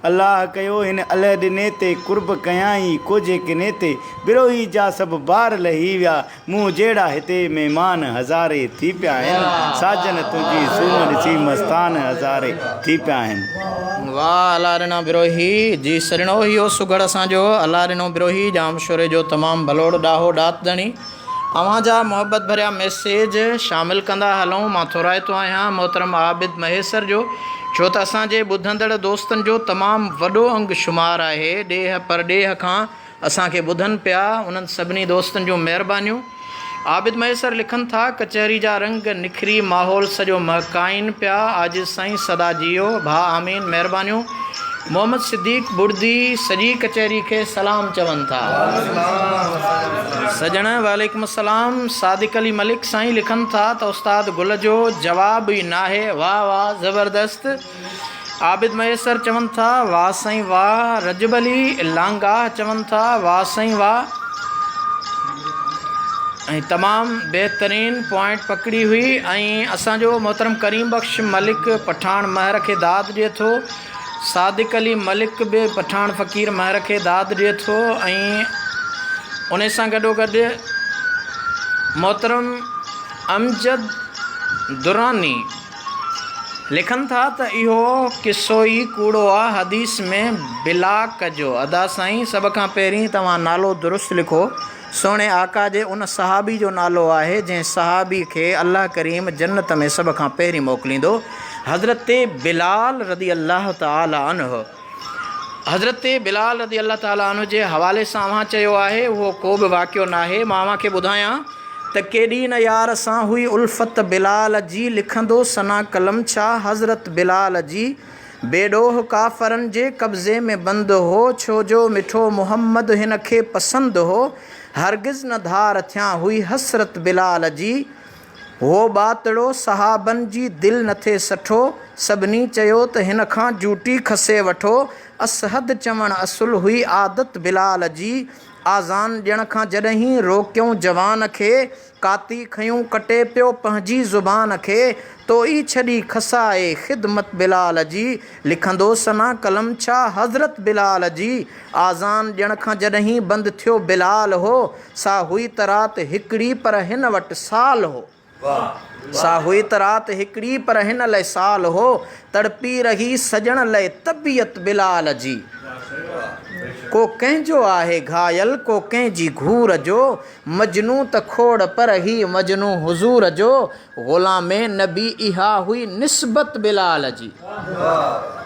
अलाह कयो हिन अल ॾिने ते कुर्ब कयाई कोजे किने ते। बिरोही जा सभु ॿार लही विया, मूं जहिड़ा हिते महिमान हज़ारे थी पिया आहिनि। साजन तुंहिंजी सूंहं ॾिसी मस्तान हज़ारे थी पिया आहिनि। वाह अलाह ॾिना बिरोही जी सरणो इहो सुघड़ असांजो अलाह ॾिनो बिरोही जाम शोरे जो तमामु भलोड़ ॾाहो ॾातणी। अव्हांजा मोहबत भरिया मैसेज शामिलु कंदा हलूं। मां थोराइतो आहियां मोहतरम आबिद महेसर जो, छो त असांजे ॿुधंदड़ दोस्तनि जो तमामु वॾो अंग शुमार आहे। ॾेह पर ॾेह खां असांखे ॿुधनि पिया, उन्हनि सभिनी दोस्तनि जूं महिरबानियूं। आबिद महेसर लिखनि था, कचहरी जा रंग निखरी माहौल सॼो महकाइनि पिया। आज साईं सदा जियो भा आमीन, महिरबानियूं। मोहम्मद सिद्दीक बुर्दी सॼी कचहरी खे सलाम चवनि था। सजण वालेकुम सलाम। सादिक अली मलिक साईं लिखनि था त उस्ताद गुल जो जवाब ई नाहे, वाह वाह ज़बरदस्त। आबिद मयसर चवनि था वाह साईं वाह। रजब अली लांगा चवनि था वाह साईं वाह। ऐं तमामु बहितरीन पॉइंट पकड़ी हुई। ऐं असांजो मोहतरम करीम बख्श मलिक पठान महर खे दाद ॾिए थो। सादिक अली मलिक बि पठान फ़क़ीर महर खे दाद ॾिए थो। ऐं उन सां गॾोगॾु मोहतरम अमजद दुरानी लिखनि था त इहो किसो ई कूड़ो आहे, हदीस में बिला कजो। अदा साईं सभ खां पहिरीं तव्हां नालो दुरुस्त लिखो। सोणे आका जे उन सहाबी जो नालो आहे जंहिं सहाबी खे अल्लाह करीम जन्नत में सभ खां पहिरीं मोकिलींदो, हज़रत बिलाल रदी अल्लाह ताला अन्हु। हज़रत बिलाल रदी अल्लाह ताला अन्हु जे हवाले सां अव्हां चयो आहे उहो को बि वाक़ियो नाहे। मां अव्हांखे ॿुधायां त केॾी न यार सां हुई उल्फत बिलाल जी, लिखंदो सना कलम छा हज़रत बिलाल जी बेडोह काफ़रनि जे कब्ज़े में बंदि हो, छो जो मिठो मुहम्मद हिन खे पसंदि हो। हरगिज़ न धार थियां हुई हसरत बिलाल जी, हो बातड़ो सहाबन जी दिलि न थे सठो। सभिनी चयो त हिन खां जूटी खसे वठो। असहद चवण असुल हुई आदत बिलाल जी, आज़ान ॾियण खां जॾहिं रोकियऊं जवान खे, काती खयूं कटे पियो पंहिंजी ज़ुबान खे, तो ई छॾी खसाए ख़िदमत बिलाल जी। लिखंदो सना कलम छा हज़रत बिलाल जी, आज़ान ॾियण खां जॾहिं बंदि थियो बिलाल हो। सा हुई त राति हिकिड़ी पर हिन वटि साल हो। सा हुई त राति हिकिड़ी पर हिन लाइ साल हो। तड़पी रही सजण लाइ तबियत बिलाल जी, को कंहिंजो आहे घायल को कंहिंजी घूर जो, मजनू त खोड़ पर ही मजनू हुज़ूर जो। ग़ुलाम नबी इहा हुई निस्बत बिलाल जी।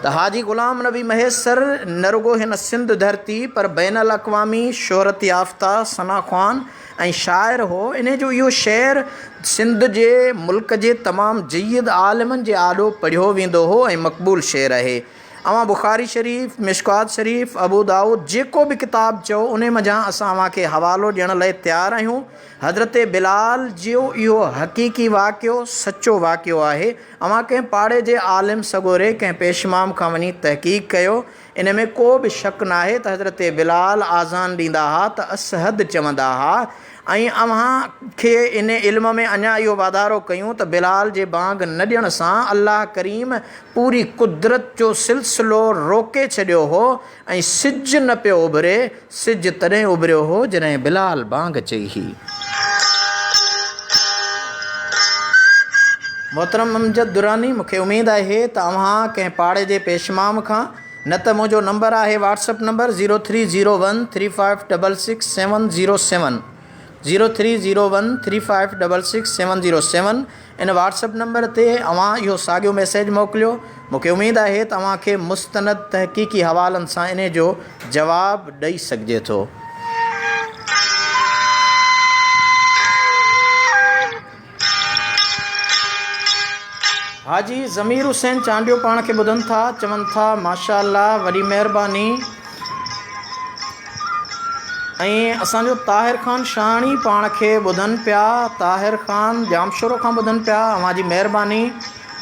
त हाजी ग़ुलाम नबी महेसर न रुगो हिन सिंध धरती पर बैन अल अक़वामी शोहरत याफ़्ता सना ख़्वान ऐं शाइर हो। इन जो इहो शेर सिंध जे मुल्क जे तमामु जय्यद आलिमनि जे आॾो पढ़ियो वेंदो हो ऐं मक़बूल शेर आहे। अवां बुखारी शरीफ़, मिशकात शरीफ़, अबू दाऊद जेको बि किताब चओ उन मज़ा असां अव्हांखे हवालो ॾियण लाइ तयारु आहियूं। हज़रत बिलाल जो इहो हक़ीक़ी वाक़ियो सचो वाक़ियो आहे। अव्हां कंहिं पाड़े जे आलिम सगोरे कंहिं पेशमाम खां वञी तहक़ीक़ कयो, इन में को बि शक नाहे त हज़रत बिलाल आज़ान ॾींदा हुआ त असहद चवंदा हुआ। ऐं अव्हांखे इन इल्म में अञा इहो वाधारो कयूं त बिलाल जे बांग न ॾियण सां अल्लाह करीम पूरी कुदरत जो सिलसिलो रोके छॾियो हो ऐं सिज न पियो उभिरे। सिज तॾहिं उभिरियो हो जॾहिं बिलाल बांग चई ही। मोहतरम अमजद दुरानी, मूंखे उमेदु आहे त अव्हां कंहिं पाड़े जे पेशमाम खां, न त मुंहिंजो नंबर आहे व्हाट्सअप नंबर 030135666707 030135666707। इन व्हाट्सअप नंबर ते अव्हां इहो साॻियो मैसेज मोकिलियो। मूंखे उमेदु आहे त अव्हांखे मुस्तनद तहक़ीक़ी हवालनि सां इन जो जवाबु ॾेई सघिजे थो। हाजी ज़मीर हुसैन चांडियो पाण खे ॿुधनि था, चवनि था माशा अल्लाह वॾी महिरबानी। ऐं असांजो ताहिर ख़ान शाणी पाण खे ॿुधनि पिया। ताहिर ख़ान जामशोरो खां ॿुधनि पिया, अव्हां जी महिरबानी।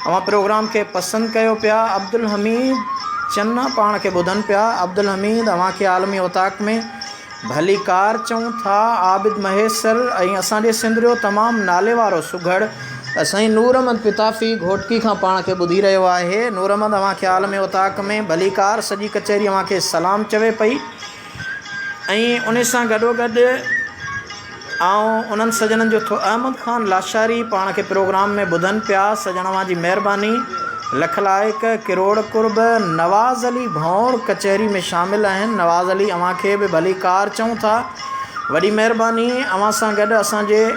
अव्हां प्रोग्राम खे पसंदि कयो पिया। अब्दुल हमीद चन्ना पाण खे ॿुधनि पिया। अब्दुल हमीद अव्हांखे आलमी ओताक में भली कार चऊं था। आबिद महेसर ऐं असांजे सिंध जो तमामु नाले वारो सुघड़ असांजी नूर अहमद पिताफ़ी घोटकी खां पाण खे ॿुधी रहियो आहे। नूर अहमद अव्हांखे आलमी ओताक में भली कार सॼी कचहरी अव्हांखे सलाम चवे पई। ऐं उन सां गॾोगॾु ऐं उन्हनि सजननि जो अहमद ख़ान लाशारी पाण खे प्रोग्राम में ॿुधनि पिया। सजण अव्हां जी महिरबानी। लख लाइक किरोड़ कुर्ब नवाज़ अली भौर कचहरी में शामिल आहिनि। नवाज़ अली अव्हांखे बि भली कार चऊं था, वॾी महिरबानी। अव्हां सां गॾु असांजे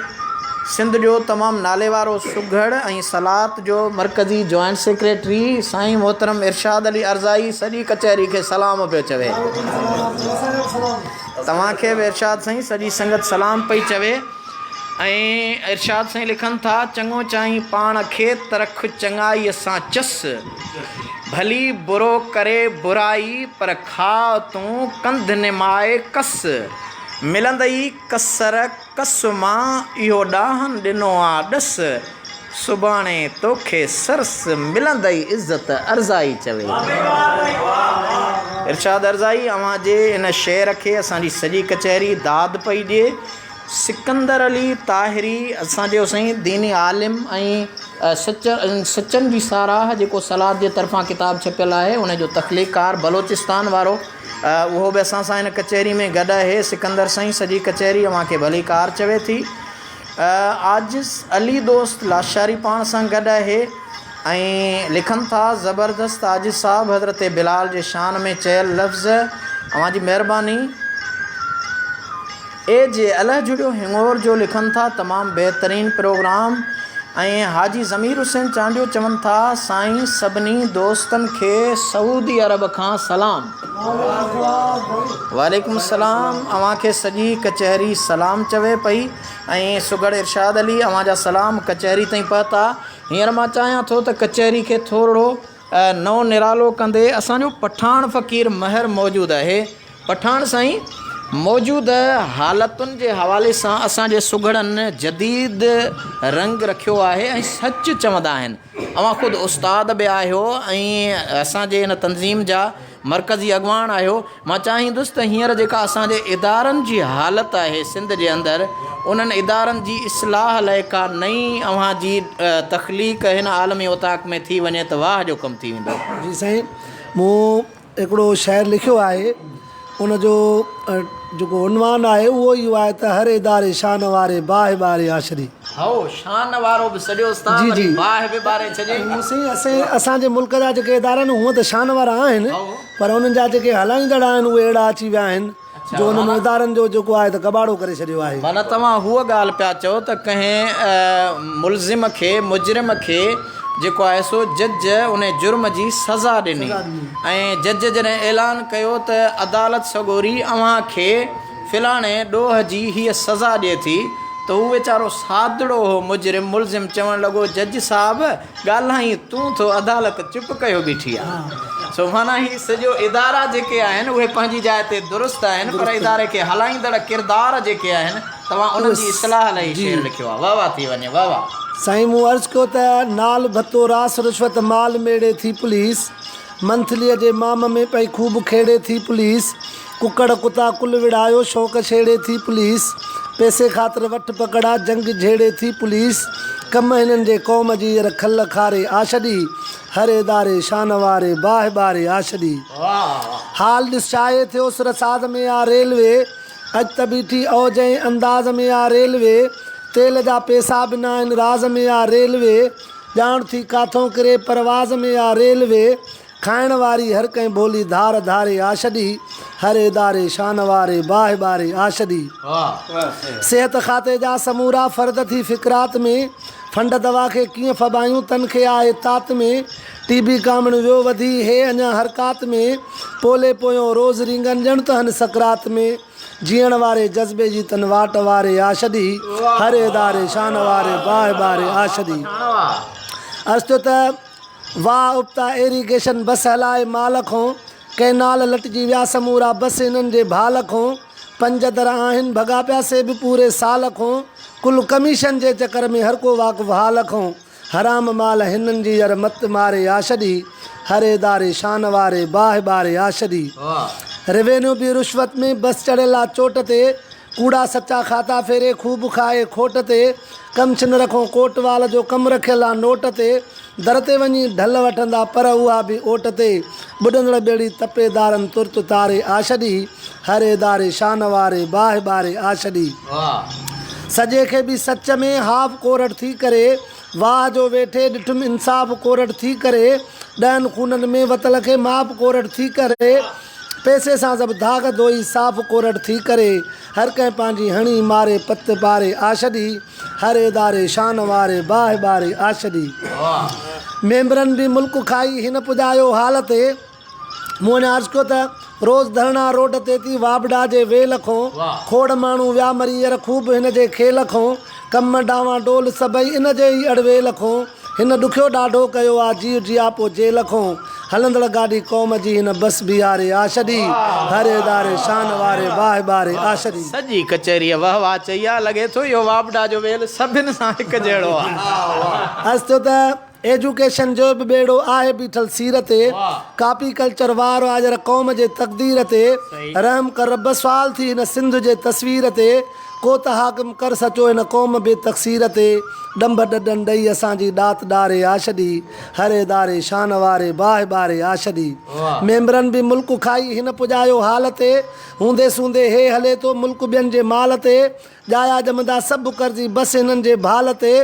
सिंध जो तमामु नाले वारो सुघड़ ऐं सलात जो मरकज़ी जॉइंट सेक्रेटरी साईं मोहतरम इरशाद अली अर्ज़ाई सॼी कचहरी खे सलाम पियो चवे। तव्हांखे बि इरशाद साईं सॼी संगत सलाम पई चवे। ऐं इरशाद साईं लिखनि था चङो चाहीं पाण खे तरख चङाईअ सां चस, भली बुरो करे बुराई पर खा तूं कंध निमाए कस मिलंदई कसर कस मां इहो ॾाहन ॾिनो आहे ॾस सुभाणे तोखे सरस मिलंदई इज़त अर्ज़ाई चवे इरशाद अर्ज़ाई अव्हां जे इन शेर खे असांजी सॼी कचहरी दाद पई ॾिए सिकंदर अली ताहिरी असांजो साईं दीनी आलिम ऐं सचनि जी साराह जेको सलाद जे तरफ़ां किताबु छपियल आहे उनजो तख़लीक़कार बलोचिस्तान वारो उहो बि असां सां हिन कचहरी में गॾु आहे सिकंदर साईं सॼी कचहरी अव्हां खे भली कार चवे थी आजिज़ अली दोस्त लाशारी पाण सां गॾु आहे ऐं लिखनि था ज़बरदस्त आजिज़ साहब हज़रत बिलाल जे शान में चयल लफ़्ज़ अव्हां जी महिरबानी ए जे अल्लाह जुड़ियो हिंगोर जो लिखनि था तमामु बहितरीनु प्रोग्राम ऐं हाजी ज़मीर हुसैन चांडियो चवनि था साईं सभिनी दोस्तनि खे सऊदी अरब खां सलाम वालेकुम सलाम अव्हां खे सॼी कचहरी सलाम चवे पई ऐं सुगड़ इरशाद अली अव्हां जा सलाम कचहरी ताईं पहुता हींअर मां चाहियां थो त कचहरी खे थोरो नओं निरालो कंदे असांजो पठाण फ़क़ीर महर मौजूदु आहे पठाण साईं मौजूदु हालतुनि जे हवाले सां असांजे सुगड़नि जदीद रंग रखियो आहे ऐं सच चवंदा आहिनि अव्हां ख़ुदि उस्ताद बि आहियो ऐं असांजे हिन तंज़ीम जा मरकज़ी अॻवान आहियो मां चाहींदुसि त हींअर जेका असांजे इदारनि जी हालत आहे सिंध जे अंदरि उन्हनि इदारनि जी इस्लाह लाइ का नई अव्हां जी तख़लीक़ हिन आलमी उताक में थी वञे त वाह जो कमु थी वेंदो जी साईं मूं हिकिड़ो शाइर लिखियो आहे उनजो जेको उनवान आहे उहो ई आहे त हर इदारे शान वारे बाहि बारे आशरी हो शान वारो बि सॼो जी, जी। बाहि बि बारे छॾे असांजे मुल्क जा जेके इदारा आहिनि हूअं त शान वारा आहिनि पर उन्हनि जा जेके हलाईंदड़ आहिनि उहे अहिड़ा अची विया आहिनि जो उन्हनि इदारनि जो जेको आहे त कबाड़ो करे छॾियो आहे माना तव्हां हूअ ॻाल्हि पिया चओ त कंहिं मुलज़िम खे मुजरिम खे जेको आहे सो जज उन जुर्म जी सज़ा ॾिनी ऐं जज जॾहिं ऐलान कयो त अदालत सॻोरी अव्हां खे फ़िलाणे ॾोह जी हीअ सज़ा ॾिए थी त हू वीचारो सादड़ो हो मुजरिम मुलज़िम चवणु लॻो जज साहिबु ॻाल्हाई तूं थो अदालत चुप कयो बीठी आहे सो माना हीअ सॼो इदारा जेके आहिनि उहे पंहिंजी जाइ ते दुरुस्त आहिनि पर इदारे खे हलाईंदड़ किरदार जेके आहिनि तव्हां उन्हनि जी इस्लाह लाइ शेर लिखियो आहे वाह वाह थी वञे वाह वाह साईं मूं अर्ज़ु कयो त नाल भतो रास रिश्वत माल मेड़े थी पुलिस मंथलीअ जे माम में पई खूब खेड़े थी पुलिस कुकड़ कुता कुल विड़ायो शौक़ छेड़े थी पुलिस पैसे ख़ातिर वठ पकड़ा जंग झेड़े थी पुलिस कम हिननि जे क़ौम जी खल खारे आशडी हर इदारे शान वारे बाहि बारे आशडी हाल ॾिस चाहे थियो रसाद में आ रेलवे अॼु त बीठी औज ऐं अंदाज़ में आ रेलवे तेल जा पैसा बिना आहिनि राज़ में आ रेलवे ॼाण थी काथों किरे परवाज़ में आ रेलवे खाइण वारी हर कंहिं बोली धार धारे आशडी हर इदारे शान वारे बाहि बारे आशडी सेहत खाते जा समूरा फ़र्द थी फ़िक्रात में फंड दवा खे कीअं फबायूं तन खे आहे तात में टीबी कामण वियो वधी हे अञा हरकात में पोले पोयों रोज़ रिंगन ॼण त हन सकरात में जीअण वारे जज़्बे जी तन वाट वारे आशडी हर इदारे शान वारे बाहि बारे आशडी अर्ज़ु त वाह उबता एरीगेशन बस हलाए माल खों कैनाल लटजी विया समूरा बस इन्हनि जे भाल खों 5 दर आहिनि भॻा पिया से बि पूरे साल खों कुल कमीशन जे चकर में हर को वाक़ुफ़ हाल खों हराम माल हिननि जी यार मत मारे आशडी हर इदारे शान वारे बाहि बारे आशडी रेवेन्यू बि रुश्वत में बस चढ़ियला चोट ते कूड़ा सच्चा खाता फेरे खूब खाए खोट ते कम छिन रखो कोट वाल जो कम रखियल आहे नोट ते दर ते वञी ढल वठंदा पर उहा बि ओट ते ॿुॾंदड़ ॿेड़ी तपेदारनि तुर्त तारे आशडी हर इदारे शान वारे बाहि बारे आशडी सॼे खे बि सच में हाफ कोरट थी करे वाह जो वेठे ॾिठुमि इंसाफ़ कोरट थी करे 10 खूननि में वतल खे माफ़ कोरट थी करे पैसे सां सभु दाग़ धोई साफ़ कोरट थी करे हर कंहिं पंहिंजी हणी मारे पत पारे आशडी हर इदारे शान वारे बाहि बारे आशडी मेंबरनि बि मुल्क खाई हिन पुॼायो हाल ते मूं अञा अर्ज़ु कयो त रोज़ धरणा रोड ते थी वाबडा जे वेल खों खोड़ माण्हू विया मरीयर खूब हिन जे खेल खों कम डावा डोल सभई इन जे ई अड़वेल खों हिन ॾुखियो ॾाढो कयो आहे जीउ जिया पोइ जेल खों हलंदड़ गाॾी क़ौम जी हिन बस बीहारे आ छॾी हरे दारे शान वारे बाहि बारे आ छॾी। सॼी कचहरीअ वाह वाह चई आहे, लॻे थो इहो वापडा जो वेल सभिनि सां हिकु जहिड़ो आहे। अस थियो त एजुकेशन जो बि बेड़ो आहे बीठल सीर ते, कापी कल्चर वार आजर क़ौम जे तक़दीर ते, रहम कर रब सुवाल थी हिन सिंध जे तस्वीर ते, को त हाकिम कर सचो हिन क़ौम बे तक़सीर ते, डंभ डॾनि ॾेई असांजी ॾात ॾारे आ छॾी हरे दारे शान वारे बाहि बारे आ छॾी। मेंबरनि बि मुल्क खाई हिन पुॼायो हाल ते, हूंदे सूंदे हे हले थो मुल्क ॿियनि जे माल ते, ॼाया ॼमंदा सभु करजी बसि हिननि जे भाल ते,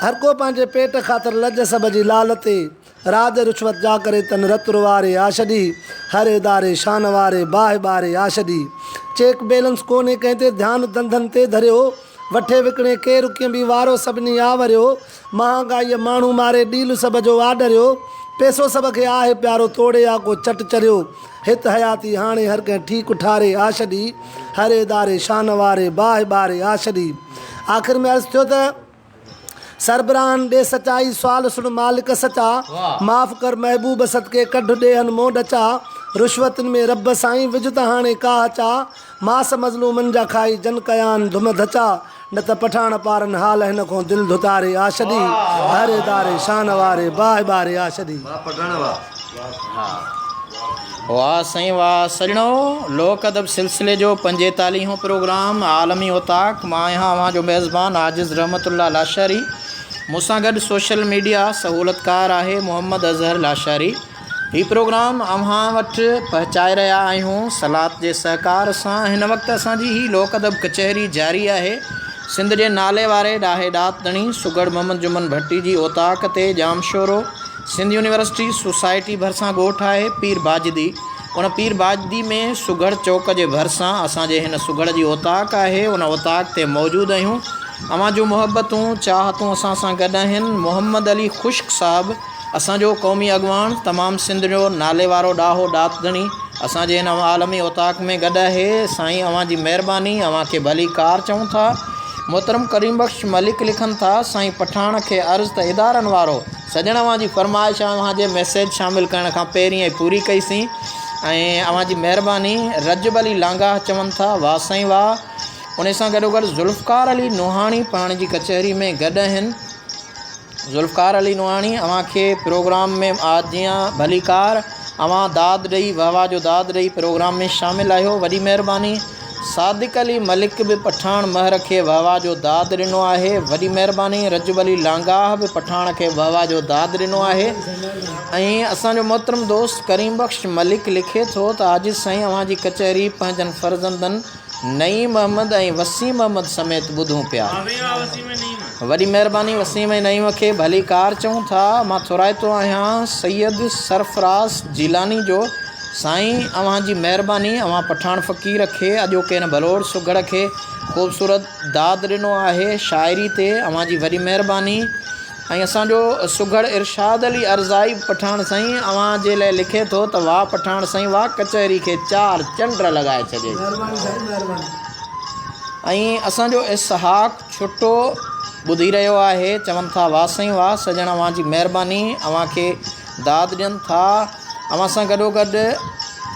हर को पंहिंजे पेट ख़ातिर लज सब जी लाल ते, राज रुश्वत जा करे तन रत रुवारे आ छॾी हरे दारे शान वारे बाहि बारे आ छॾी। चेक बैलेंस कोन्हे कंहिं ते ध्यानु धंधनि ते धरियो, वठे विकिणे के रुकियं बि वारो सभिनी आवरियो, महांगाईअ माण्हू मारे डील सभ जो आडरियो, पैसो सभ खे आहे प्यारो तोड़े आ को चट चरियो, हित हयाती हाणे हर कंहिं ठीकु ठारे आ छॾी हरे दारे शान वारे बाहि बारे आ छॾी। आख़िर में अर्ज़ु थियो त सरबराहन ॾे सचाई सवाल सुन मालिक सचा, माफ़ कर महबूब सदके कढ ॾेहन मों डचा, रुश्वतुनि में रब साईं विझ त हाणे का अचा, मास मज़लूमनि जा खाई जन कयान धुम धचा, न त पठाण पारनि हाल हिन खां दिलि धुतारे आ छॾी हरे दारे शान वारे बाहि बारे आ छॾी। वाह साईं वाह। सजणो लोक अदब सिलसिले जो 45हों प्रोग्राम आलमी ओताक, मां आहियां अव्हां जो मेज़बान आजिज़ रहमतुल्लाह लाशारी। मूंसां गॾु सोशल मीडिया सहूलतकार आहे मोहम्मद अज़हर लाशारी। हीउ प्रोग्राम अव्हां वटि पहुचाए रहिया आहियूं सलात जे सहकार सां। हिन वक़्तु असांजी ही लोक अदब कचहरी जारी आहे सिंध जे नाले वारे ॾाहे ॾात दणी सुगड़ मोहम्मद जुमन भट्टी जी ओताक ते जामशोरो सिंध यूनिवर्सिटी सोसाइटी भरिसां ॻोठु आहे पीर बाजदी। उन पीर बाजदी में सुगड़ चौक जे भरिसां असांजे हिन सुगड़ जी ओताक आहे। उन ओताक ते मौजूदु आहियूं। अव्हां जूं मुहबतूं चाहतूं असां सां गॾु आहिनि। मोहम्मद अली ख़ुश्क साहिबु असांजो क़ौमी अॻवान, तमामु सिंध जो नाले वारो ॾाहो ॾातदणी असांजे हिन आलमी ओताक में गॾु आहे। साईं अव्हां जी महिरबानी, अव्हां खे भली कार चऊं था। मोहतरम करीम बख़्श मलिक लिखनि था, साईं पठाण खे अर्ज़ु त इदारनि वारो सॼण अव्हां जी फरमाइश अव्हां जे मैसेज शामिलु करण खां पहिरीं ई पूरी कईसीं ऐं अव्हां जी महिरबानी। रजब अली लांगा चवनि था, वाह साईं वाह। उन सां गॾोगॾु ज़ुल्फ़कार अली नोहाणी पाण जी कचहरी में गॾु आहिनि। ज़ुल्फ़कार अली नोहाणी अव्हां खे प्रोग्राम में जीअं भली कार अव्हां दाद ॾेई वाह जो दाद ॾेई प्रोग्राम में शामिलु आहियो, वॾी महिरबानी। सादिक अली मलिक बि पठाण महर खे वाह जो दाद ॾिनो आहे, वॾी महिरबानी। रजब अली लांगाह बि पठाण खे वाह जो दाद ॾिनो आहे। ऐं असांजो मोहतरम दोस्त करीम बख़्श मलिक लिखे थो त आजिज़ साईं अव्हां जी कचहरी पंहिंजनि फ़र्ज़ंदनि नईम अहमद ऐं वसीम अहमद समेत ॿुधूं पिया। वॾी महिरबानी। वसीम ऐं नईम खे भली कार चऊं था। मां थोराइतो आहियां सैयद सरफराज़ जिलानी जो, साईं अव्हां जी महिरबानी। अव्हां पठाण फ़क़ीर खे अॼोके हिन बलोड़ सुगड़ खे ख़ूबसूरत दाद ॾिनो आहे शाइरी ते, अव्हां जी वॾी महिरबानी। ऐं असांजो सुगड़ इरशाद अली अर्ज़ाई पठाण साईं अव्हां जे लाइ लिखे थो त वाह पठाण साईं वाह, कचहरी खे 4 चंड लॻाए छॾे। ऐं असांजो इसहाक छुटो ॿुधी रहियो आहे, चवनि था वाह साईं वाह। सजण अव्हां जी महिरबानी, अव्हां खे दाद ॾियनि था। अव्हां सां गॾोगॾु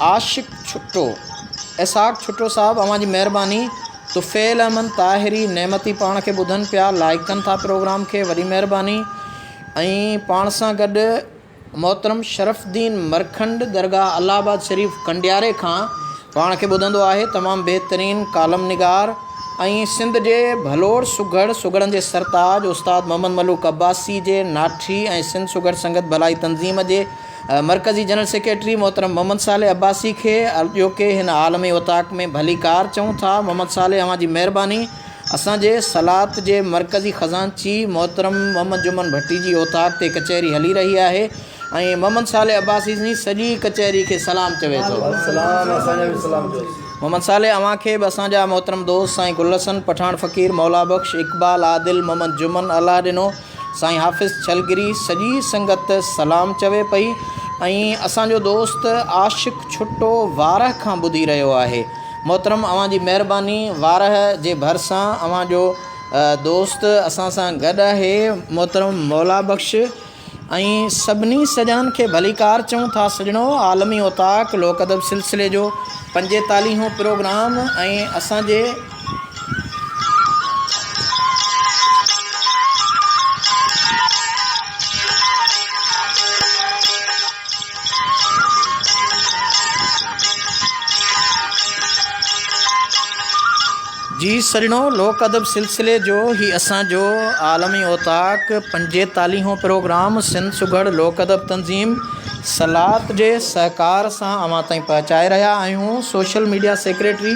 आशिक़ छुटो इसहाक छुटो साहिबु अव्हां जी महिरबानी। तुफ़ैल अहमद ताहिरी नेमती पाण खे ॿुधनि पिया, लाइक कनि था प्रोग्राम खे, वॾी महिरबानी। ऐं पाण सां गॾु मोहतरम शरफ़ुद्दीन मरखंड दरगाह अलाहाबाद शरीफ़ कंडियारे खां पाण खे ॿुधंदो आहे, तमामु बहितरीनु कालम निगार। ऐं सिंध जे भलोड़ सुगड़नि जे सरताज उस्ताद मोहम्मद मलूक अब्बासी जे नाठी ऐं सिंध सुगड़ संगत भलाई तंज़ीम जे मरकज़ी जनरल सेक्रेटरी मोहतरम मोहम्मद साले अब्बासी खे अॼोके हिन आलमी ओताक में भली कार चऊं था। मोहम्मद साले अव्हां जी महिरबानी। असांजे सलात जे मरकज़ी ख़ज़ानची मोहतरम मोहम्मद जुमन भट्टी जी ओताक ते कचहरी हली रही आहे ऐं मोहम्मद साले अब्बासी जी सॼी कचहरी खे सलाम चवे थो। मोहम्मद साले अव्हां खे बि असांजा मोहतरम दोस्त साईं गुलहसन पठाण फ़क़ीर मौला बख़्श इक़बाल आदिल मोहम्मद जुमन अला ॾिनो, साईं हाफ़िज़ छलगिरी सॼी संगत सलाम चवे पई। ऐं असांजो दोस्त आशिक़ छुटो वारह खां ॿुधी रहियो आहे, मोहतरम अव्हां जी महिरबानी। वारह जे भरिसां अव्हां जो दोस्त असां सां गॾु आहे मोहतरम मौला बख़्श। ऐं सभिनी सॼणनि खे भलीकार चऊं था। सॼणो आलमी ओताक लोक अदब सिलसिले जो 45हों प्रोग्राम ऐं असांजे जी सॼणो लोक अदब सिलसिले जो ही असांजो आलमी ओताक 45हों प्रोग्राम सिंध सुगढ़ लोक अदब तंज़ीम सलात जे सहकार सां अवां ताईं पहुचाए रहिया आहियूं। Social media secretary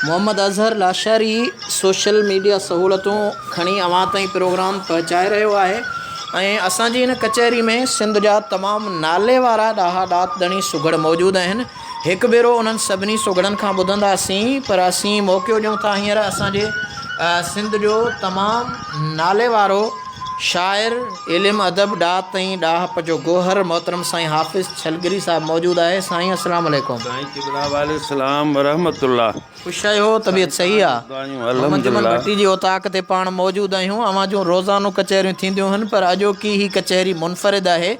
Mohammad Azhar Lashari social media सहूलतूं खणी अवां ताईं प्रोग्राम पहुचाए रहियो आहे ऐं असांजी हिन कचहरी में सिंध जा तमामु नाले वारा ॾाहा ॾातदणी सुगड़ मौजूदु आहिनि। हिकु भेरो उन्हनि सभिनी सुगड़नि खां ॿुधंदासीं, पर असीं मौक़ो ॾियूं था हींअर असांजे सिंध जो तमामु नाले वारो शाइर इल्मु अदब ॾात ऐं ॾाहप जो गोहर मोहतरम साईं हाफ़िज़ छलगिरी साहिबु मौजूदु आहे। साईं अस्सलाम वालेकुम। साईं क़िबला वालेकुम रहमतुल्लाह। ख़ुशि आहियो? तबियत सही आहे? जुमन भट्टी जी ओताक ते पाण मौजूदु आहियूं। अवां जूं रोज़ानो कचहरियूं थींदियूं आहिनि, पर अॼोकी ही कचहरी मुनफ़रिद आहे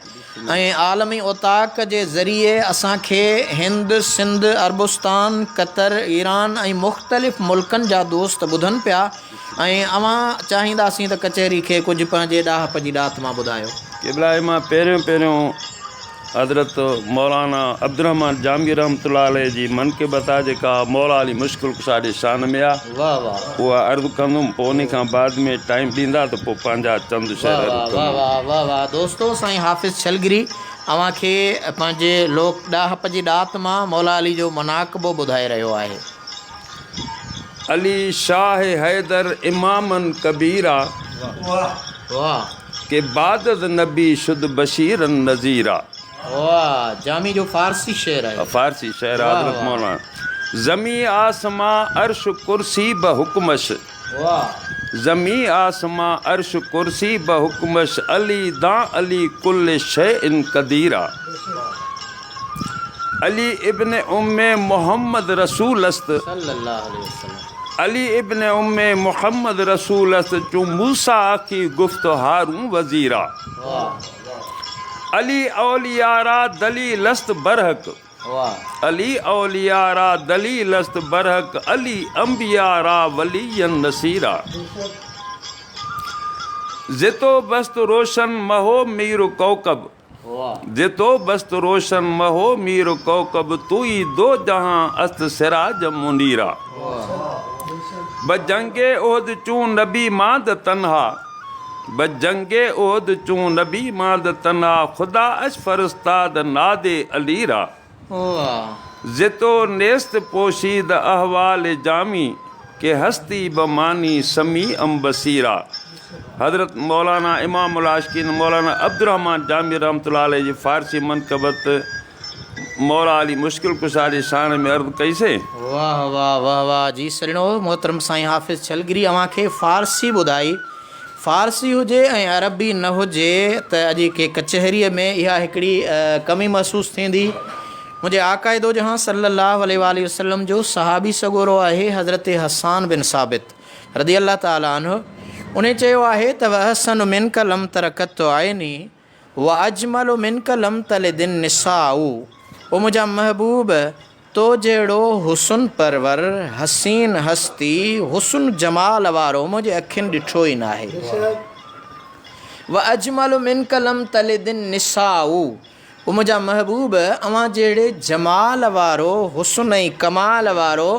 ऐं आलमी ओताक जे ज़रिए असांखे हिंद, सिंध, अरबुस्तान, कतर, ईरान ऐं मुख़्तलिफ़ मुल्कनि जा दोस्त ॿुधनि पिया ऐं अवां चाहींदासीं त कचहरी खे कुझु पंहिंजे ॾाहप जी ॾात मां ॿुधायो। क़िबला मां पहिरियों हज़रत मौलाना अब्दुर्रहमान जामी रहमतुल्लाह अलैह जी मनक़िबता जेका मौला अली मुश्किल कुशा जे शान में आहे वाह वाह, उहा अर्ज़ु कंदुमि, पोइ उन खां बाद में टाइम ॾींदा त पोइ पंहिंजा चंद शेर वाह वाह वाह वाह। दोस्तो, साईं हाफ़िज़ छलगिरी अव्हां खे पंहिंजे लोक ॾाहप जी ॾात मां मौला अली जो मनाक़िबो ॿुधाए रहियो आहे। अली शाह हैदर इमामन कबीरा वाह के बादत नबी शुद बशीरन नज़ीरा। वाह, जामी जो फ़ारसी शेर आहे। फारसी शेर हज़रत मौलाना। ज़मी आसमां अर्श कुर्सी ब हुक्मश, वाह ज़मी आसमां अर्श कुर्सी ब हुक्मश, अली दा अली कुल शैइन कदीरा। अली इब्न उम्मे मोहम्मद रसूल अस्त, सल्लल्लाहु अलैहि वसल्लम। अली इब्न उम्मे मोहम्मद रसूल अस्त, चूं मूसा की गुफ्त हारून वज़ीरा। वाह अली औलियारा दलील अस्त बरहक, वाह अली औलियारा दलील अस्त बरहक, अली अंबियारा वलियन नसीरा। जितो बस्त रोशन महो मीर कौकब, वाह जितो बस्त रोशन महो मीर कौकब, तुई दो जहां अस्त सिराज मुनीरा। बजंगे ओहद चूं नबी माद तन्हा, बजंगे ओहद चूं नबी माद तन्हा, खुदा अश फरस्ताद नादे अलीरा। वाह जितो नेस्त पोशीद अहवाल जामी, के हस्ती बमानी समी बसीरा। हज़रत मौलाना इमाम उल आशिकीन मौलाना अब्दुर्रहमान जामी रहमतुल्लाह अलैह जी फ़ारसी मनक़बत मौला अली मुश्किल कुशा जे शान में अर्ज़ु कईसे। वाह वाह वाह वाह। जी सॼणो मोहतरम साईं हाफ़िज़ छलगिरी अव्हां खे फ़ारसी ॿुधाई। फ़ारसी हुजे ऐं अरबी न हुजे त अॼु के कचहरीअ में इहा हिकिड़ी कमी महसूसु थींदी। मुंहिंजे आकाए दो जहां सल्लल्लाहु अलैहि वसल्लम जो सहाबी सॻोरो आहे हज़रत हसान बिन साबित रज़ी अल्लाह ताला अन्हु। उन चयो आहे त वहसन मिनक लम तरकत आइनी व अजमल मिनक लम तलिदिन निसाउ। ओ मुंहिंजा महबूब, तो जहिड़ो हुसन परवर हसीन हस्ती हुसन जमाल वारो मुंहिंजे अखियुनि ॾिठो ई न आहे। व अजमल मिनक लम तलिदिन निसाउ। ओ मुंहिंजा महबूब, अव्हां जहिड़े जमाल वारो हुसन ऐं कमाल वारो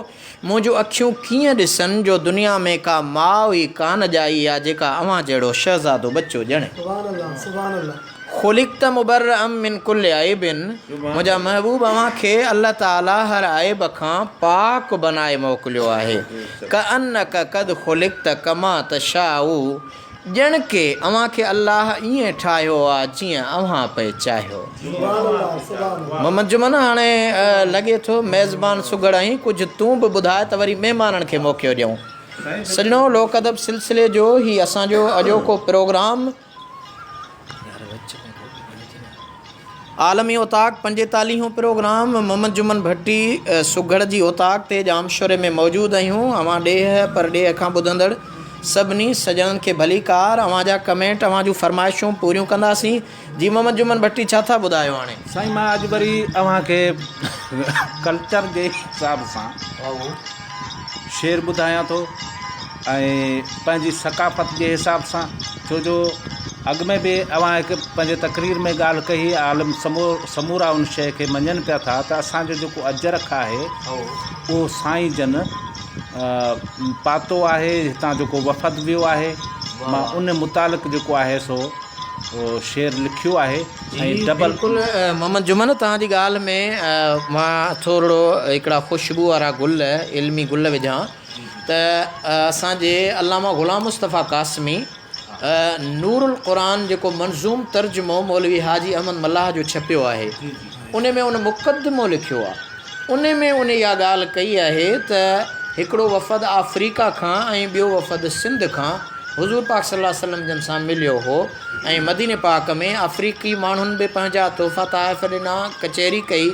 मुंहिंजो अखियूं कीअं ॾिसनि जो दुनिया में का माउ ई कान ॼाई आहे जेका अव्हां जहिड़ो शहज़ादो बच्चो ॼणे। ख़ुलिक़्त मुबर्रअम मिन कुल्लि ऐबिन। मुंहिंजा महबूब, अव्हां खे अल्लाह ताला हर ऐब खां पाक बनाए मोकिलियो आहे। कअन्नक क़द ख़ुलिक़्त कमा तशाउ। ॼण के अव्हां खे अल्लाह ईअं ठाहियो आहे जीअं अव्हां पिए चाहियो। मोहम्मद जुमन, हाणे लॻे थो मेज़बान सुगड़ आहीं, कुझु तूं बि ॿुधाए त वरी महिमाननि खे मौक़ो ॾियूं। सॼणो लोक अदब सिलसिले जो ही असांजो अॼोको प्रोग्राम आलमी ओताक 45हों प्रोग्राम मोहम्मद जुमन भट्टी सुगड़ जी ओताक ते जामशोरे में मौजूदु आहियूं। अवां ॾेह पर ॾेह खां ॿुधंदड़ सभिनी सॼणनि खे भलीकार। अव्हां जा कमेंट, अव्हां जूं फरमाइशूं पूरियूं कंदासीं। जी मोहम्मद जुमन भट्टी, छा था ॿुधायो हाणे? साईं मां अॼु वरी अव्हांखे कल्चर जे हिसाब सां शेर ॿुधायां थो ऐं पंहिंजी सकाफ़त जे हिसाब सां, छो जो अॻ में बि अव्हां हिकु पंहिंजे तकरीर में ॻाल्हि कई, आलम समूरा उन शइ खे मञनि पिया था त असांजो जेको अजरक आहे उहो साईं जन पातो आहे, हितां जेको वफ़द वियो आहे। मां उन मुतालिक़ जेको आहे सो शेर लिखियो आहे। ऐं डबल बिल्कुलु मोहम्मद जुमन, तव्हांजी ॻाल्हि में मां थोरो हिकिड़ा ख़ुशबू वारा गुल, इल्मी गुल विझां त असांजे अल्लामा ग़ुलाम मुस्तफ़ा क़ासिमी नूरुल क़ुरान जेको मंज़ूम तर्जुमो मौलवी हाजी अहमद मल्लाह जो छपियो आहे, उन में उन मुक़दमो लिखियो आहे। उन में उन इहा ॻाल्हि कई आहे त हिकिड़ो वफ़द अफ्रीका खां ऐं ॿियो वफ़द सिंध खां हुज़ूर पाक सल्लल्लाहु अलैहि वसल्लम जन सां मिलियो हो। ऐं मदीने पाक में अफ्रीकी माण्हुनि बि पंहिंजा तोहफ़ा ताइफ़ ॾिना, कचहरी कई।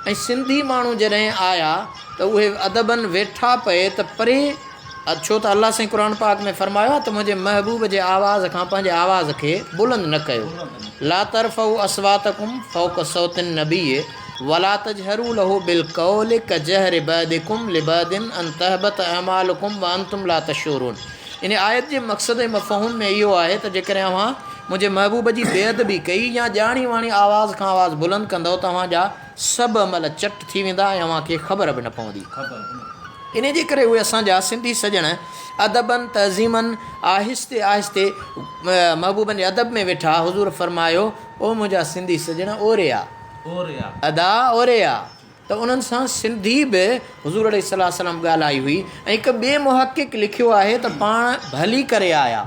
ऐं सिंधी माण्हू जॾहिं आया त उहे अदबनि वेठा पए त परे, छो त अल्लाह साईं क़ुर पाक में फ़रमायो आहे त मुंहिंजे महबूब जे आवाज़ खां पंहिंजे आवाज़ खे बुलंद न कयो। ला तरफ़उ अस्वातकुम फ़ौक़ सौतिन नबीअ वला तजहरू लहू बिलक़ौल कजहर बअदिकुम लिबअदिन अन तहबत अमालुकुम व अंतुम ला तशऊरून। इन आयत जे मक़सद ऐं मफ़हूम में इहो आहे त जेकॾहिं अव्हां मुंहिंजे महबूब जी बेअदबी कई या ॼाणी वाणी आवाज़ खां आवाज़ बुलंद कंदव, तव्हांजा सभु अमल चट थी वेंदा ऐं अव्हांखे ख़बर बि न पवंदी। इन जे करे उहे असांजा सिंधी सॼण अदबनि तहज़ीमनि आहिस्ते आहिस्ते महबूबनि जे अदब में वेठा। हुज़ूर फ़रमायो, ओ मुंहिंजा सिंधी सॼण ओरे आहे, अदा ओरे आहे। त उन्हनि सां सिंधी बि हुज़ूर अलैहि सलाम ॻाल्हाई हुई। ऐं हिकु ॿिए मुहक़िक़ लिखियो आहे त पाण भली करे आया,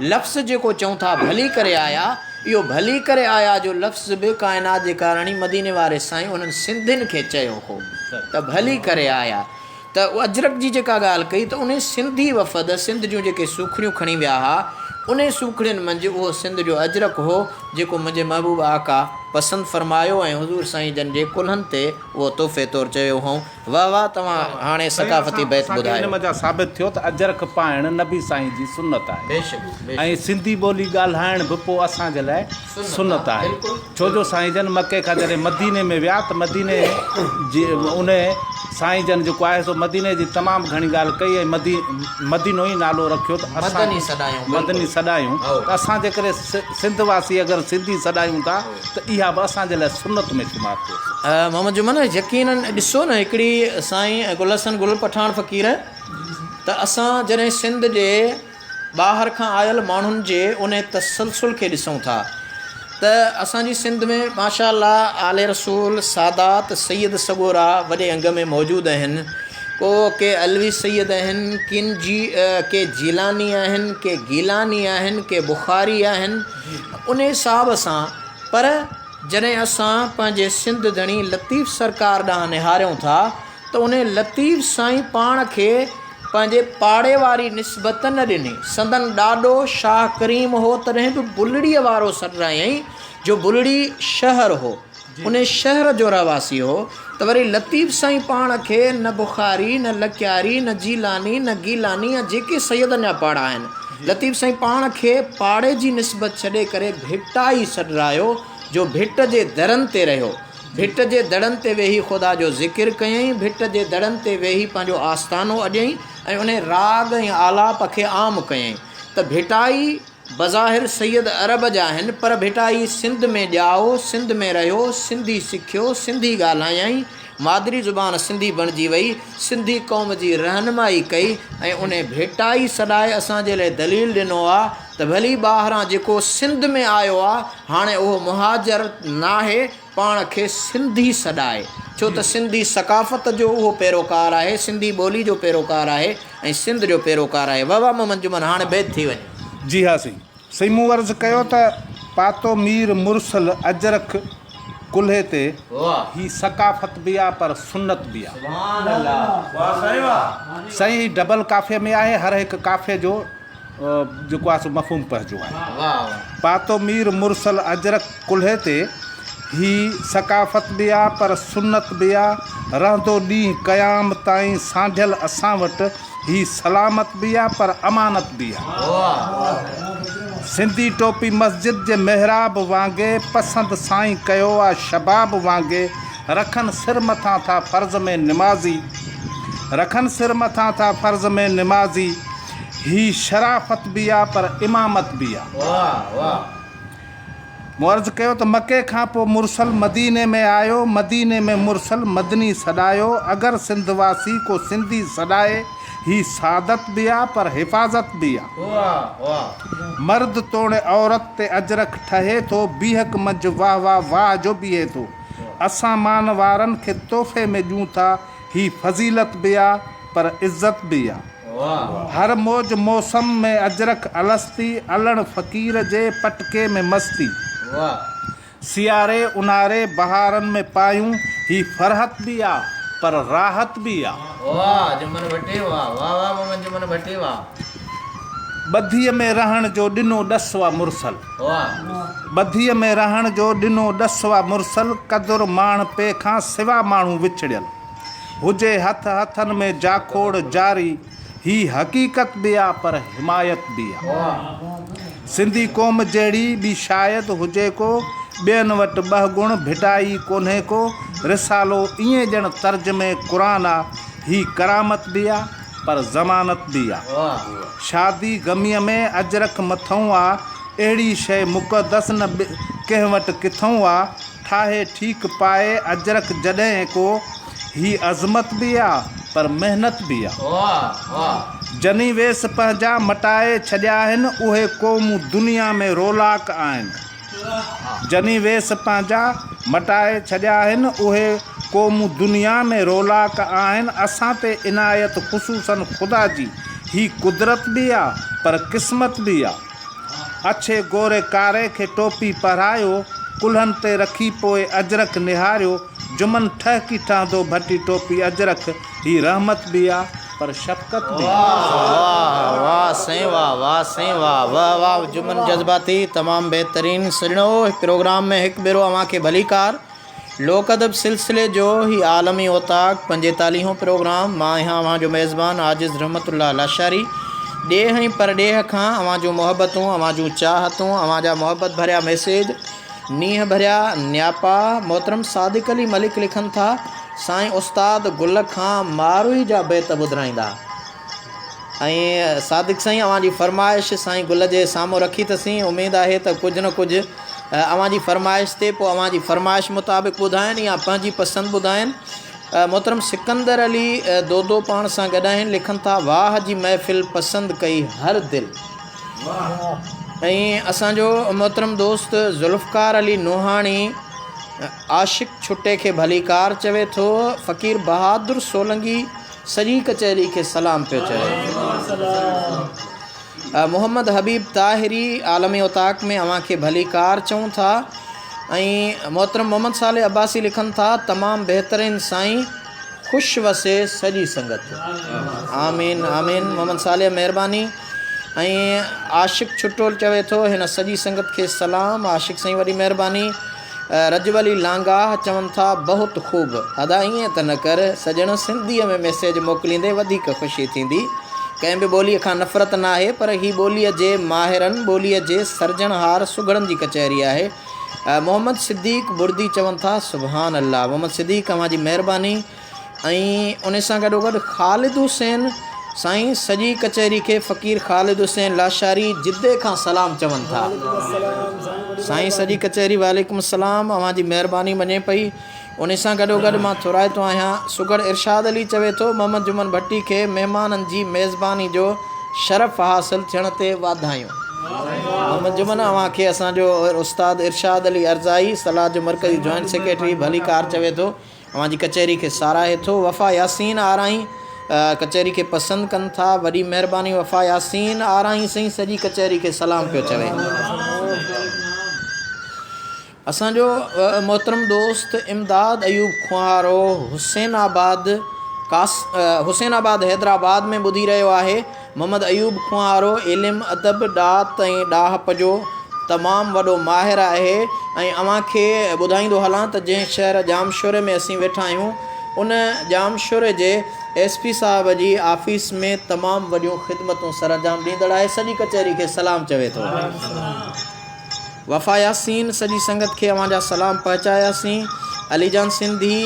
लफ़्ज़ जेको चऊं था भली करे आया, इहो भली करे आया जो लफ़्ज़ बि काइनात जे कारणि मदीने वारे साईं उन्हनि सिंधियुनि खे चयो हो त भली करे आया। त उहा अजरक जी जेका ॻाल्हि कई त उन सिंधी वफ़द, सिंध जूं जेके सूखड़ियूं खणी विया हुआ, उन सूखड़ियुनि मंझि उहो सिंध जो अजरक हो जेको मुंहिंजे महबूब आका पसंदि फ़रमायो ऐं हुज़ूर साईं जन जे कुल्हनि ते उहो तोहफ़े तौरु चयो हुओ। वाह वाह, तव्हां हाणे सकाफ़ती बैत ॿुधायो। इन मज़ा साबित थियो त अजरक पाइण नबी साईं जी सुन्नत आहे ऐं सिंधी ॿोली ॻाल्हाइण बि पोइ असांजे लाइ सुन्नत आहे। छो जो साईं जन मके खां जॾहिं मदीने में विया त मदीने जी उन साईं जन जेको आहे सो मदीने जी तमामु घणी ॻाल्हि कई ऐं मदीनो ई नालो रखियो त असां मदनी सॾायूं। त असां जेकॾहिं सिंध वासी अगरि सिंधी सॾायूं था त इहा बि असांजे लाइ सुन्नत में शुमार थियो। मोहम्मद जुमन, यकीनन ॾिसो न, हिकिड़ी साईं गुल हसन गुल पठान फ़क़ीर, त असां जॾहिं सिंध जे ॿाहिरि खां आयल माण्हुनि जे उन तसलसुल खे ॾिसूं था त असांजी सिंध में माशाअल्लाह आले रसूल सादात सैयद सगोरा वॾे अंग में मौजूदु आहिनि। के अलवी सैयद आहिनि, के जीलानी आहिनि, के गीलानी आहिनि, के बुखारी आहिनि। उन हिसाब सां पर जॾहिं असां पंहिंजे सिंध धणी लतीफ़ सरकार ॾांहुं निहारियूं था त उन लतीफ़ साईं पाण खे पंहिंजे पाड़े वारी निस्बत न ॾिनी। संदन ॾाढो शाह करीम हो, तॾहिं बि बुलड़ीअ वारो सॾायईं जो बुलड़ी शहर हो, उन शहर जो रहवासी हो। त वरी लतीफ़ साईं पाण खे न बुखारी, न लकियारी, न जीलानी, न गीलानी या जेके सैयदनि जा पाड़ा आहिनि, लतीफ़ साईं पाण खे पाड़े जी निस्बत छॾे करे भिटाई सॾायो जो भिट जे दरनि ते रहियो। भिट जे दड़नि ते वेही ख़ुदा जो ज़िक्र कयईं, भिट जे दड़नि ते वेही पंहिंजो आस्थानो अॼईं ऐं उन राग ऐं आलाप खे आम कयईं। त भिटाई बज़ाहिर सैयद अरब जा आहिनि, पर भिटाई सिंध में ॼाओ, सिंध में रहियो, सिंधी सिखियो, सिंधी ॻाल्हायईं, मादरी ज़ुबान सिंधी बणिजी वई, सिंधी क़ौम जी रहनुमाई कई ऐं उन भिटाई सॾाए असांजे लाइ दलील ॾिनो आहे त भली ॿाहिरां जेको सिंध में आयो आहे हाणे उहो मुहाजर नाहे, पाण खे सिंधी सॾाए। छो त सिंधी सकाफ़त जो उहो पैरोकार आहे, सिंधी ॿोली जो पैरोकार आहे ऐं सिंध जो पैरोकार आहे। वाह मोहम्मद जुमन, हाणे बैत थी वञे। जी हा सही मूं अर्ज़ु कयो त पातो मीर मुरसल अजरक कुल्हे ते ही सकाफ़त बि आहे पर सुन्नत बि आहे। सही डबल काफ़े में आहे, हर हिकु काफ़े जो जेको आहे सो मफ़हूम पइजो आहे। पातो मीर मुरसल अजरक कुल्हे ते ही सकाफ़त बि आहे पर सुन्नत बि आहे। रहंदो ॾींहुं क़याम ताईं सांढियल असां वटि ही सलामत बि आहे पर अमानत बि आहे। सिंधी टोपी मस्जिद जे महराब वांगे पसंदि साईं कयो आहे शबाब वांगे। रखनि सिर मथां था फ़र्ज़ में निमाज़ी, रखनि सिर मथां था फ़र्ज़ में निमाज़ी। ही शराफ़त बि आहे पर इमामत बि आहे। मूं अर्ज़ु कयो त मके खां पोइ मुरसल मदीने में आयो, मदीने में मुरसल मदनी सॾायो। अगरि सिंधवासी को सिंधी सॾाए ही सादत बि आहे पर हिफ़ाज़त बि आहे। मर्द तोड़े औरत ते अजरक ठहे थो, बीहक मंझि वाह वाह वाह जो बीहे थो। असां मान वारनि खे तोहफ़े में ॾियूं था, ही फज़ीलत बि आहे पर इज़त बि आहे। हर मौज मौसम में अजरक अलस्ती, अलण फ़क़ीर जे पटके में मस्ती। सियारे उनारे बहारनि में पायूं, ही फ़रहत बि आहे पर राहत बि आहे। ॿधीअ में रहण जो ॾिनो ॾस आहे मुरसल, ॿधीअ में रहण जो ॾिनो ॾस आहे मुरसल। क़दुरु माण पे खां सिवा माण्हू विछड़ियल, हुजे हथ हथनि में जाखोड़ जारी। ही हक़ीक़त बि आहे पर हिमायत बि आहे। सिंधी क़ौम जहिड़ी ॿी शायदि हुजे को, ॿियनि वटि ॿ गुण भिटाई कोन्हे को। रिसालो ईअं ॼण तर्जुमे क़ुरान आहे, ही करामत बि आहे पर ज़मानत बि आहे। शादी गमीअ में अजरक मथऊं आहे, अहिड़ी शइ मुक़दस न कंहिं वटि किथऊं आहे। ठाहे ठीकु पाए अजरक जॾहिं को, ही अज़मत बि आहे पर महिनत बि आहे। जनी वेस पंहिंजा मटाए छॾिया आहिनि, उहे क़ौमूं दुनिया में रोलाक आहिनि। जनी वेस पंहिंजा मटाए छॾिया आहिनि, उहे क़ौमूं दुनिया में रोलाक आहिनि। असां ते इनायत ख़ुशूसन ख़ुदा जी, ही कुदरत बि आहे पर क़िस्मत बि आहे। अछे गोरे कारे खे टोपी पहिरायो, कुल्हनि ते रखी पोइ अजरक निहारियो। जुमन ठहकी ठहंदो भटी टोपी अजरक, ही रहमत भी आ पर शफ़क़त भी। वाह वाह साईं, वाह वाह साईं, वाह वाह वाह। जुमन जज्बाती तमामु बहितरीन सजणो प्रोग्राम में हिकु भेरो अव्हांखे भलीकार। लोक अदब सिलसिले जो ही आलमी ओताक 45हों प्रोग्राम। मां आहियां अव्हांजो मेज़बान आजिज़ रहमतुल्लाह लाशारी। ॾेह ऐं परॾेह खां अव्हांजूं मोहबतूं, अव्हांजूं चाहतूं, अव्हांजा मोहबत भरिया मैसेज, नीह भरिया न्यापा। मोहतरम सादिक अली मलिक लिखनि था, साईं उस्ताद गुल खां मारूई जा बैत ॿुधाईंदा। ऐं सादिक साईं अव्हांजी फरमाइश साईं गुल जे साम्हूं रखी अथसीं। उमेदु आहे त कुझु न कुझु अव्हांजी फरमाइश ते पोइ अव्हांजी फरमाइश मुताबिक़ ॿुधाइनि या पंहिंजी पसंदि ॿुधाइनि। मोहतरम सिकंदर अली दो पाण सां गॾु आहिनि, लिखनि था, वाह जी महफ़िल पसंदि कई हर दिलि। ऐं असांजो मोहतरम दोस्त ज़ुल्फ़कार अली नोहाणी आशिक़ छुटे खे भलीकार चवे थो। फ़क़ीर बहादुर सोलंगी सॼी कचहरी खे सलाम पियो चवे। मोहम्मद हबीब ताहिरी आलमी उताक में अव्हांखे भलीकार चऊं था। ऐं मोहतरम मोहम्मद साले अब्बासी लिखनि था, तमामु बहितरीन साईं, ख़ुशि वसे सॼी संगत। आमीन आमीन मोहम्मद साले, महिरबानी। ऐं आशिक़ छुटोल चवे थो, हिन सॼी संगत खे सलाम। आशिक़ साईं वॾी महिरबानी। रजवली लांगाह चवनि था, बहुत ख़ूब। अदा ईअं त न कर सॼण, सिंधीअ में मैसेज मोकिलींदे वधीक ख़ुशी थींदी। कंहिं बि ॿोलीअ खां नफ़रत न आहे, पर ही ॿोलीअ जे माहिरनि, ॿोलीअ जे सर्जनहार सुगड़नि जी कचहरी आहे। मोहम्मद सिद्दीक़ बुर्दी चवनि था, सुभान अल्लाह। मोहम्मद सिद्दीक़ अव्हांजी महिरबानी। ऐं उन सां गॾोगॾु ख़ालिद हुसैन साईं सॼी कचहरी खे फ़क़ीर ख़ालिद हुसैन लाशारी जिद्दे खां सलाम चवनि था। साईं सॼी कचहरी वालेकुम सलाम, अव्हांजी महिरबानी मञे पई। उन सां गॾोगॾु मां थोराइतो आहियां। सुगड़ इरशाद अली चवे थो, मोहम्मद जुमन भट्टी खे महिमाननि जी मेज़बानी जो शरफ़ हासिलु थियण ते वाधायूं। मोहम्मद जुमन अव्हांखे असांजो उस्ताद इरशाद अली अर्ज़ाई सलाह जो मरकज़ी जॉइंट सेक्रेटरी भलीकार चवे थो, अव्हांजी कचहरी खे साराहे थो। वफ़ा यासीन आराई कचहरी खे पसंदि कनि था, वॾी महिरबानी। वफ़ा यासीन आराई साईं सॼी कचहरी खे सलाम पियो चवे। असांजो मोहतरम दोस्त इमदाद अयूब खुआरो हुसैनाबाद हैदराबाद में ॿुधी रहियो आहे। मोहम्मद अयूब खुआरो इल्मु अदब ॾात ऐं ॾाहप जो तमामु वॾो माहिर आहे। ऐं अव्हांखे ॿुधाईंदो हलां त जंहिं शहर जामशोरे में असीं वेठा आहियूं, उन जामशोरे जे SP साहब जी ऑफिस में तमामु वॾियूं ख़िदमतूं सर अंजाम ॾींदड़ आहे, सॼी कचहरी खे सलाम चवे थो। वफ़ा यासीन सॼी संगत खे अवां जा सलाम पहुचायासीं। अलीजान सिंधी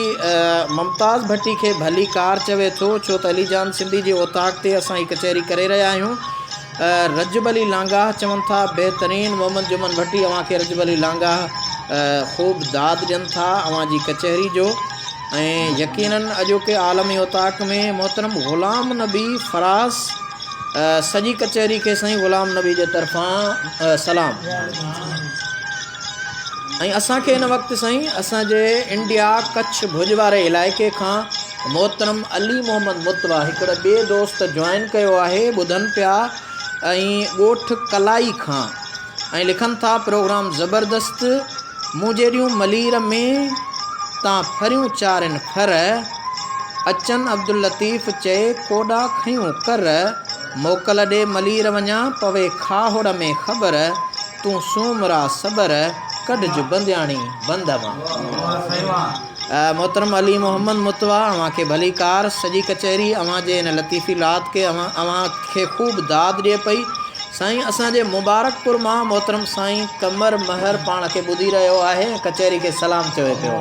मुमताज़ भट्टी खे भली कार चवे थो, छो त अलीजान सिंधी जे ओताक ते असां ही कचहरी करे रहिया आहियूं। रजब अली लांगाह चवनि था बहितरीन मोहम्मद जुमन भट्टी, अवां खे रजब अली लांगाह ख़ूब दाद ॾियनि था अवां जी कचहरी जो। ऐं यकीनन अॼोके आलमी ओताक में मोहतरम ग़ुलाम नबी फराज़ सॼी कचहरी खे साईं ग़ुलाम नबी जे तरफ़ां सलाम। ऐं असांखे हिन वक़्तु साईं असांजे इंडिया कच्छ भुज वारे इलाइक़े खां मोहतरम अली मोहम्मद मुतवा हिकिड़े ॿिए दोस्त जॉइन कयो आहे, ॿुधनि पिया ऐं ॻोठ कलाई खां, ऐं लिखनि था प्रोग्राम ज़बरदस्त। मूं जहिड़ियूं मलीर में तां फरियूं चारिन फर, अचन अब्दुल लतीफ़ चए कोॾा खयूं कर, मोकल ॾे मलीर वञा पवे खाहोड़ में ख़बर, तूं सूमरा सबर कढ बंदियाणी बंद मां। मोहतरम अली मोहम्मद मुतवा अवां खे भली कार, सॼी कचहरी अवां जे हिन लतीफ़ी लात खे अवां खे ख़ूब दाद ॾिए पई। साईं असांजे मुबारकपुर मां मोहतरम साईं कमर महर पाण खे ॿुधी रहियो आहे, कचहरी खे सलाम चवे पियो।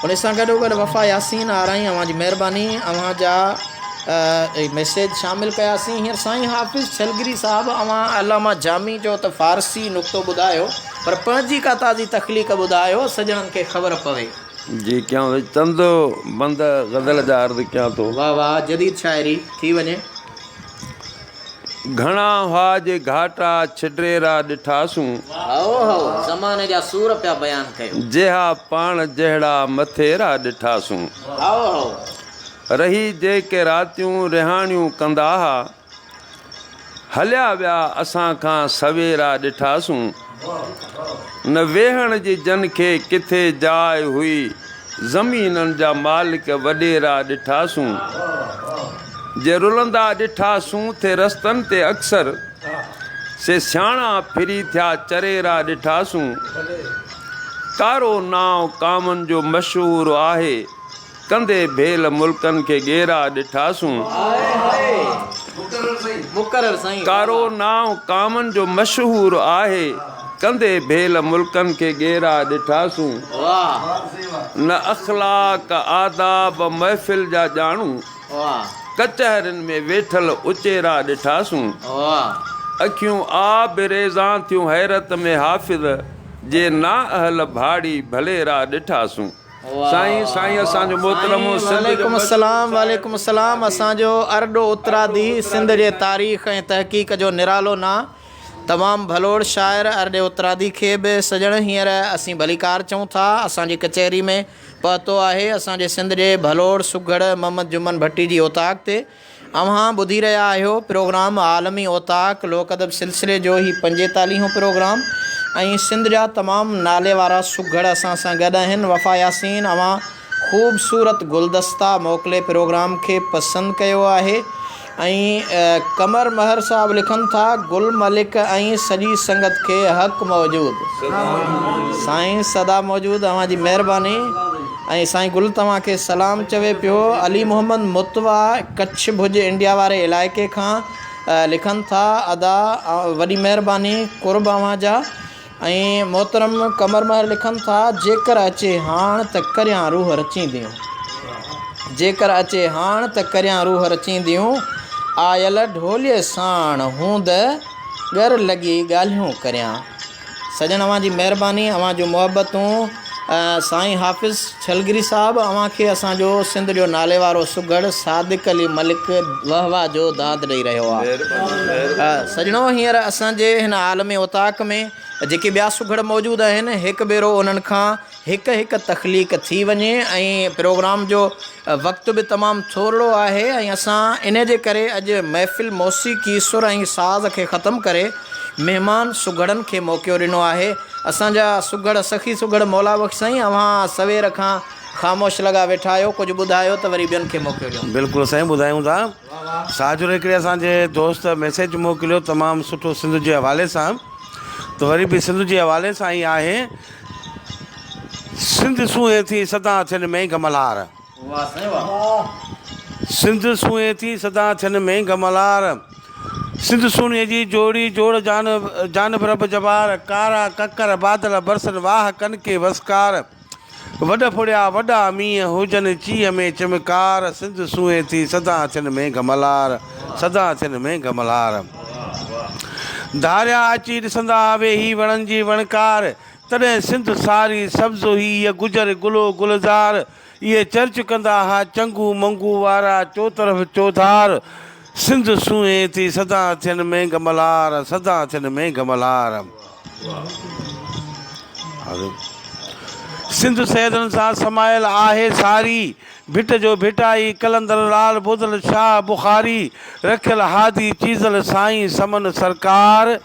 उन सां गॾोगॾु वफ़ा यासीन आराई अवां जी महिरबानी, अवां जा मैसेज शामिल कयासीं। हींअर साईं हाफ़िज़ छलगिरी साहब अवां अलामा जामी जो त फ़ारसी नुक़्तो ॿुधायो, पर पंहिंजी का ताज़ी तख़लीक़ ॿुधायो सॼणनि खे ख़बर पवे। जी कयां चंद बंद गज़ल जा अर्ज़ कयां थो। वाह वाह, जदीद शाइरी थी वञे। घणा हुआ जे घाटा छिड्रेरा ॾिठासूं, ज़माने जा सूर पिया बयान कयो, जेहा पाण जहिड़ा मथेरा ॾिठासूं, रही जेके रातियूं रिहाणियूं कंदा हा, हलिया विया असां खां सवेरा ॾिठासूं, न वेहण जी जन खे किथे जाइ हुई, ज़मीननि जा मालिक वॾेरा ॾिठासूं, जे रुलंदा ॾिठासूं थे रस्तनि ते अक्सर, से सियाणा फिरी थिया चरेरा ॾिठासूं, कारो नाव कामनि जो मशहूरु आहे, कंदे भेल मुल्कनि खे गेरा ॾिठासूं, कारो नाव कामनि जो मशहूरु आहे, कंदे भेल मुल्कनि खे गेरा ॾिठासूं, न अख़लाक आदाब महफ़िल जा ॼाणूं, कचहरियुनि में वेठल उचेरा ॾिठासूं, अखियूं आब रेज़ां थियूं हैरत में हाफ़िज़, जे ना अहल भाड़ी भलेरा ॾिठासूं। साईं साईं असांजो मोहतरम वालेकुम अस्सलाम, वालेकुम अस्सलाम। असांजो अरडो उत्तरादी सिंध जे तारीख़ ऐं तहक़ीक़ जो निरालो ना तमामु भलोड़ शाइर अरडे उत्तरादी खे बि सॼण हींअर असीं भलीकार चऊं था, असांजी कचहरी में पहुतो आहे, असांजे सिंध जे भलोड़ सुघड़ मोहम्मद जुमन भट्टी जी ओताक ते। अव्हां ॿुधी रहिया आहियो प्रोग्राम आलमी ओताक लोक अदब सिलसिले जो ही 45हों प्रोग्राम, ऐं सिंध जा तमामु नाले वारा सुघड़ असां सां गॾु आहिनि। वफ़ा यासीन अवां ख़ूबसूरत गुलदस्ता मोकिले प्रोग्राम खे पसंदि कयो आहे, ऐं कमर महर साहब लिखनि था गुल मलिक ऐं सॼी संगत खे हक़ मौजूदु, साईं सदा मौजूदु, अवां जी महिरबानी। ऐं साईं गुल तव्हांखे सलाम चवे पियो। अली मोहम्मद मुतवा कच्छ भुज इंडिया वारे इलाइक़े खां लिखनि था अदा वॾी महिरबानी कुर्ब अवां जा। ऐं मोहतरम कमर महर लिखनि था जेकर अचे हाण त करियां रूह रचींदियूं, जेकर अचे हाण त करियां रूह रचींदियूं, आयल ढोलीअ साण हूंद ॻर लॻी ॻाल्हियूं करियां। सजन अवां जी महिरबानी, अवां जूं मुहबतूं। साईं हाफ़िज़ छलगिरी साहब अवां खे असांजो सिंध जो नाले वारो सुघड़ सादिक अली मलिक वाह वाह जो दाद ॾेई रहियो आहे। सजणो हींअर असांजे हिन आलमी ओताक में जेके ॿिया सुघड़ मौजूदु आहिनि, हिकु भेरो उन्हनि खां हिकु हिकु तख़लीक़ थी वञे, ऐं प्रोग्राम जो वक़्तु बि तमामु थोरो आहे, ऐं असां इन जे करे अॼु महफ़िल मौसीक़ी सुर ऐं साज़ खे ख़तमु करे महिमान सुघड़नि खे मौक़ो ॾिनो आहे। असांजा सुघड़ सखी सुघड़ मौला बख़्श साईं, अव्हां सवेर खां ख़ामोश लॻा वेठा आहियो, कुझु ॿुधायो त वरी ॿियनि खे मौक़ो ॾियो। बिल्कुलु साईं ॿुधायूं था। साजुर हिकिड़े असांजे दोस्त मैसेज मोकिलियो तमामु सुठो सिंध जे हवाले सां, त वरी बि सिंध जे हवाले सां ई आहे। सिंध सूहे थी सदा थियनि में कमलार, सिंध सूंहे थी सदा थियनि में गमलार सिंध सूंहे जी जोड़ी जोड़ जान रब जबार कारा ककर बादल बरसन वाह कन के वसकार वॾ फुड़िया वॾा मींहं हुजनि चीअ में चमकार सिंध सूंहे थी सदा थियनि में गमलार सदा थियनि में गमलार धारिया अची ॾिसंदा वेही वणनि जी वणकार तॾहिं सिंध सारी सब्ज़ो ही इहा गुजर गुलो गुलज़ार इहे चर्च कंदा हा चंगू मंगू वारा चोतरफ़ चौधार सिंध सूंहे थी सदा थियनि में गमलार सदा थियनि में गमलार सिंध सैदनि सां समायल आहे सारी भिट जो भिटाई कलंदर लाल बोदल शाह बुखारी रखियल हादी चीज़ल साईं समन सरकार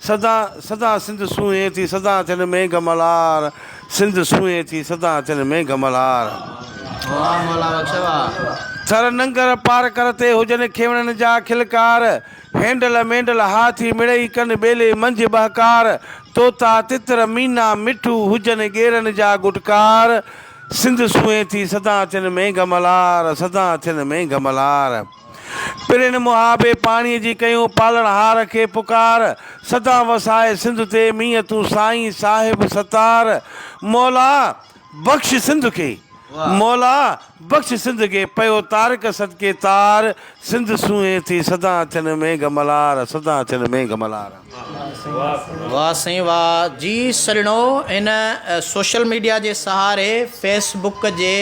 सदा सदा सिंध सूंहे थी सदा थियनि में गमलार सिंध सूंहे थी सदा थियनि में गमलार थर नंगर पार करते हुजनि खेवणनि जा खिलकार हेंडल मेंडल हाथी मिड़ई कनि ॿेले मंझि बहकार तोता तितर मीना मिठू हुजनि गेरनि जा गुटकार सिंध सूंहे थी सदा थियनि में गमलार सदा थियनि में गमलार पिरिन मुहाबे पाणीअ जी कयूं पालण हार खे पुकार सदा वसाए सिंध ते मींहं तूं साईं साहिब सतार मौला बख़्श सिंध खे मौला बख़्श सिंध खे पयो तारक सदके तार सिंध सूंहे थी सदा थियनि में गमलार सदा थियनि में गमलार वाह साईं वाह जी सरणो इन सोशल मीडिया जे सहारे फेसबुक जे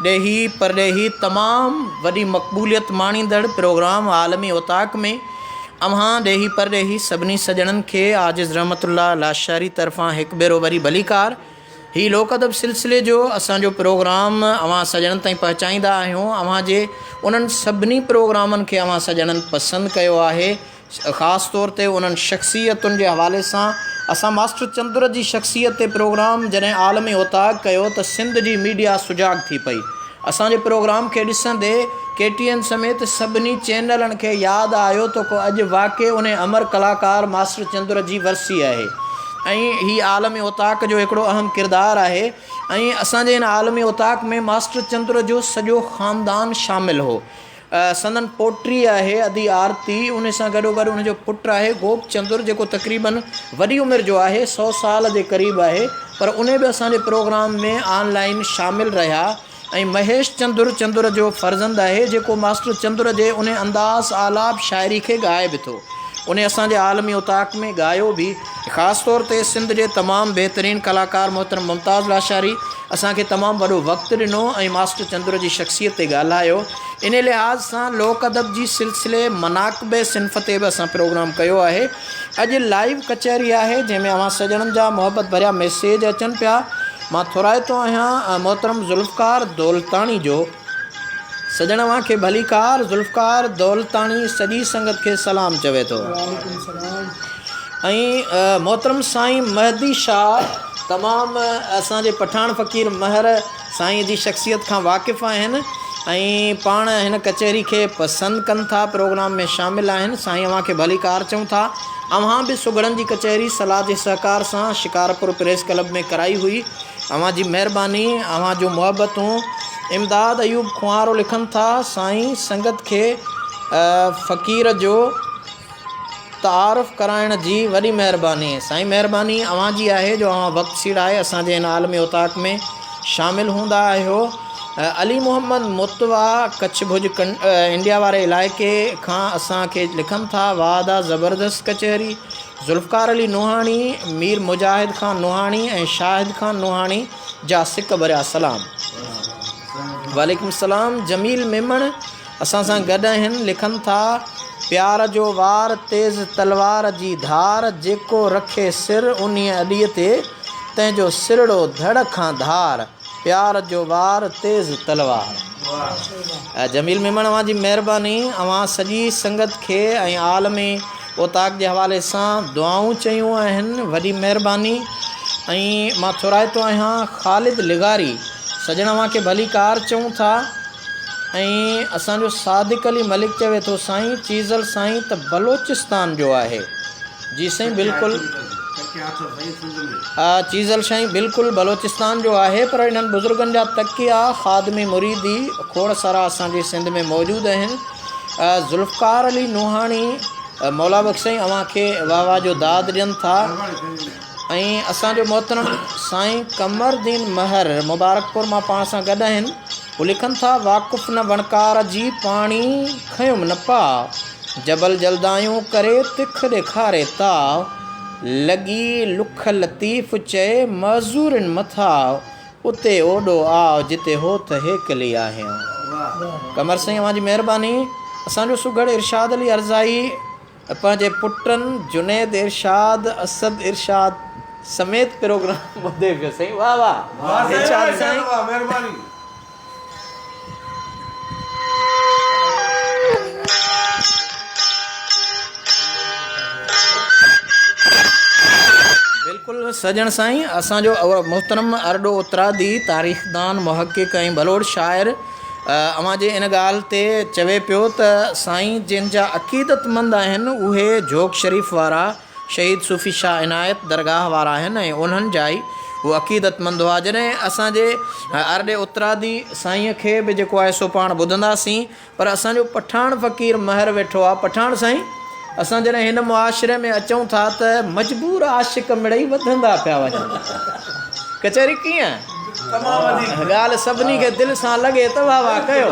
ॾेही परॾेही तमामु वॾी मक़बूलियत माणींदड़ प्रोग्राम आलमी ओताक में अव्हां ॾेही परॾेही सभिनी सॼणनि खे आजिज़ रहमतुल्लाह लाशारी तरफ़ां हिकु भेरो वरी भलीकार ही लोक अदब सिलसिले जो असांजो प्रोग्राम अव्हां सॼणनि ताईं पहुचाईंदा आहियूं अव्हां जे उन्हनि सभिनी प्रोग्रामनि खे अव्हां सॼणनि पसंदि कयो आहे ख़ासि तौर ते उन्हनि शख़्सियतुनि जे हवाले सां असां मास्टर चंदुर जी शख़्सियत ते प्रोग्राम जॾहिं आलमी ओताक कयो त सिंध जी मीडिया सुजाग थी पई असांजे प्रोग्राम खे ॾिसंदे KTN समेत सभिनी चैनलनि खे यादि आयो त को अॼु वाक़ई उन अमर कलाकार मास्टर चंदुर जी वरसी आहे ऐं ही आलमी ओताक जो हिकिड़ो अहम किरदारु आहे ऐं असांजे हिन आलमी ओताक में मास्टर चंदुर जो सॼो ख़ानदान शामिलु हो संदन पोटी आहे अदी आरती उन सां गॾोगॾु उनजो पुटु आहे गोप चंदुर जेको तक़रीबन वॾी उमिरि जो आहे 100 साल जे क़रीब आहे पर उन बि असांजे प्रोग्राम में ऑनलाइन शामिलु रहिया ऐं महेश चंदुर जो फ़र्ज़ंद आहे जेको मास्टर चंदुर जे उन अंदाज़ आलाप शाइरी खे ॻाए बि थो उन असांजे आलमी ओताक में ॻायो बि ख़ासि तौर ते सिंध जे तमामु बहितरीनु कलाकार मोहतरम मुमताज़ लाशारी असांखे तमामु वॾो वक़्तु ॾिनो ऐं मास्टर चंदुर जी शख़्सियत ते ॻाल्हायो इन लिहाज़ सां लोक अदब जी सिलसिले मनाक़िब सिन्फ़ ते बि असां प्रोग्राम कयो आहे अॼु लाइव कचहरी आहे जंहिंमें अव्हां सॼणनि जा मोहबत भरिया मैसेज अचनि पिया मां थोराइतो आहियां मोहतरम ज़ुल्फ़कार दौलताणी जो सजण खे भलीकार ज़ुल्फ़कार दौलताणी सॼी संगत खे सलाम चवे थो ऐं मोहतरम साईं महदी शाह तमामु असांजे पठान फ़क़ीर महर साईं जी शख़्सियत खां वाक़िफ़ आहिनि ऐं पाण हिन कचहरी खे पसंदि कनि था प्रोग्राम में शामिलु आहिनि साईं अव्हां खे भलीकार चऊं था अव्हां बि सुगड़नि जी कचहरी सलाह जे सहकार सां शिकारपुर प्रेस क्लब में कराई हुई अव्हां जी महिरबानी अव्हां जूं मुहबतूं इमदाद अयूब खुआरो लिखनि था साईं संगत खे फ़क़ीर जो तारफ़ कराइण जी वॾी महिरबानी साईं महिरबानी अव्हां जी आहे जो अव्हां वक़्तु सीड़ाए असांजे हिन आलमी ओताक में शामिलु हूंदा आहियो अली मोहम्मद मुतवा कच्छ भुज इंडिया वारे इलाइक़े खां असांखे लिखनि था वादा ज़बरदस्त कचहरी ज़ुल्फ़कार अली नूहाणी मीर मुजाहिद ख़ान नूहाणी ऐं शाहिद ख़ान नूहाणी जा सिक भरिया सलाम वालेकुम सलाम जमील मेमण असां सां गॾु आहिनि लिखनि था प्यार जो वार तेज़ तलवार जी धार जेको रखे सिर उन अॾीअ ते तंहिंजो सिरड़ो धड़ खां धार प्यार जो वार तेज़ तलवार जमील मेमण अव्हां जी महिरबानी अव्हां सॼी संगत खे ऐं आलमी ओताक जे हवाले सां दुआऊं चयूं आहिनि वॾी महिरबानी ऐं मां थोराइतो आहियां ख़ालिद लिगारी सजण अव्हां खे भलीकार चऊं था ऐं असांजो सादिक अली मलिक चवे थो साईं चीज़ल साईं त बलोचिस्तान जो आहे जी साईं बिल्कुलु चीज़ल साईं बिल्कुलु बलोचिस्तान जो आहे, पर इन्हनि बुज़ुर्गनि जा तकिया ख़ादमी मुरीदी खोड़ सारा असांजे सिंध में मौजूदु आहिनि। ज़ुल्फ़कार अली नूहानी मौला बख़्श साईं अव्हांखे वाह वाह जो दाद ॾियनि था। ऐं असांजो मोहतरम साईं कमरदीन महर मुबारकपुर मां पाण सां गॾु आहिनि। हू लिखनि था, वाक़ुफ़ न वणकार जी पाणी खयुमि न पा, जबल जलदायूं करे तिख ॾेखारे ता, लॻी लुख लतीफ़ चए मज़ूरनि मथा, उते ओॾो आओ जिते हो त हेकली आहे। कमर साईं अव्हांजी महिरबानी। असांजो सुघड़ इरशाद अली अर्ज़ाई पंहिंजे पुटनि जुनैद इरशाद, असद इरशाद समेत प्रोग्राम ॿुधे पियो साईं। वाह वाह इरशाद साईं। बिल्कुलु सजण साईं। असांजो मोहतरम अरडो उतरादी तारीख़दान मुहक़िक़ ऐं बलोड़ शाइर अव्हांजे इन ॻाल्हि ते चवे पियो त साईं जिन जा अक़ीदतमंद आहिनि उहे जोग शरीफ़ वारा शहीद सूफ़ी शाह इनायत दरगाह वारा आहिनि ऐं उन्हनि जा ई उहो अक़ीदतमंद हुआ। जॾहिं असांजे अरडे उतरादी साईंअ खे बि जेको आहे सो पाण ॿुधंदासीं, पर असांजो पठाण फ़क़ीर महर वेठो आहे। पठाण साईं, असां जॾहिं हिन मुआशिरे में अचूं था त मजबूर आशिक़ मिड़ई वधंदा पिया वञनि। कचहरी कीअं ॻाल्हि सभिनी खे दिलि सां लॻे त वाह वाह कयो।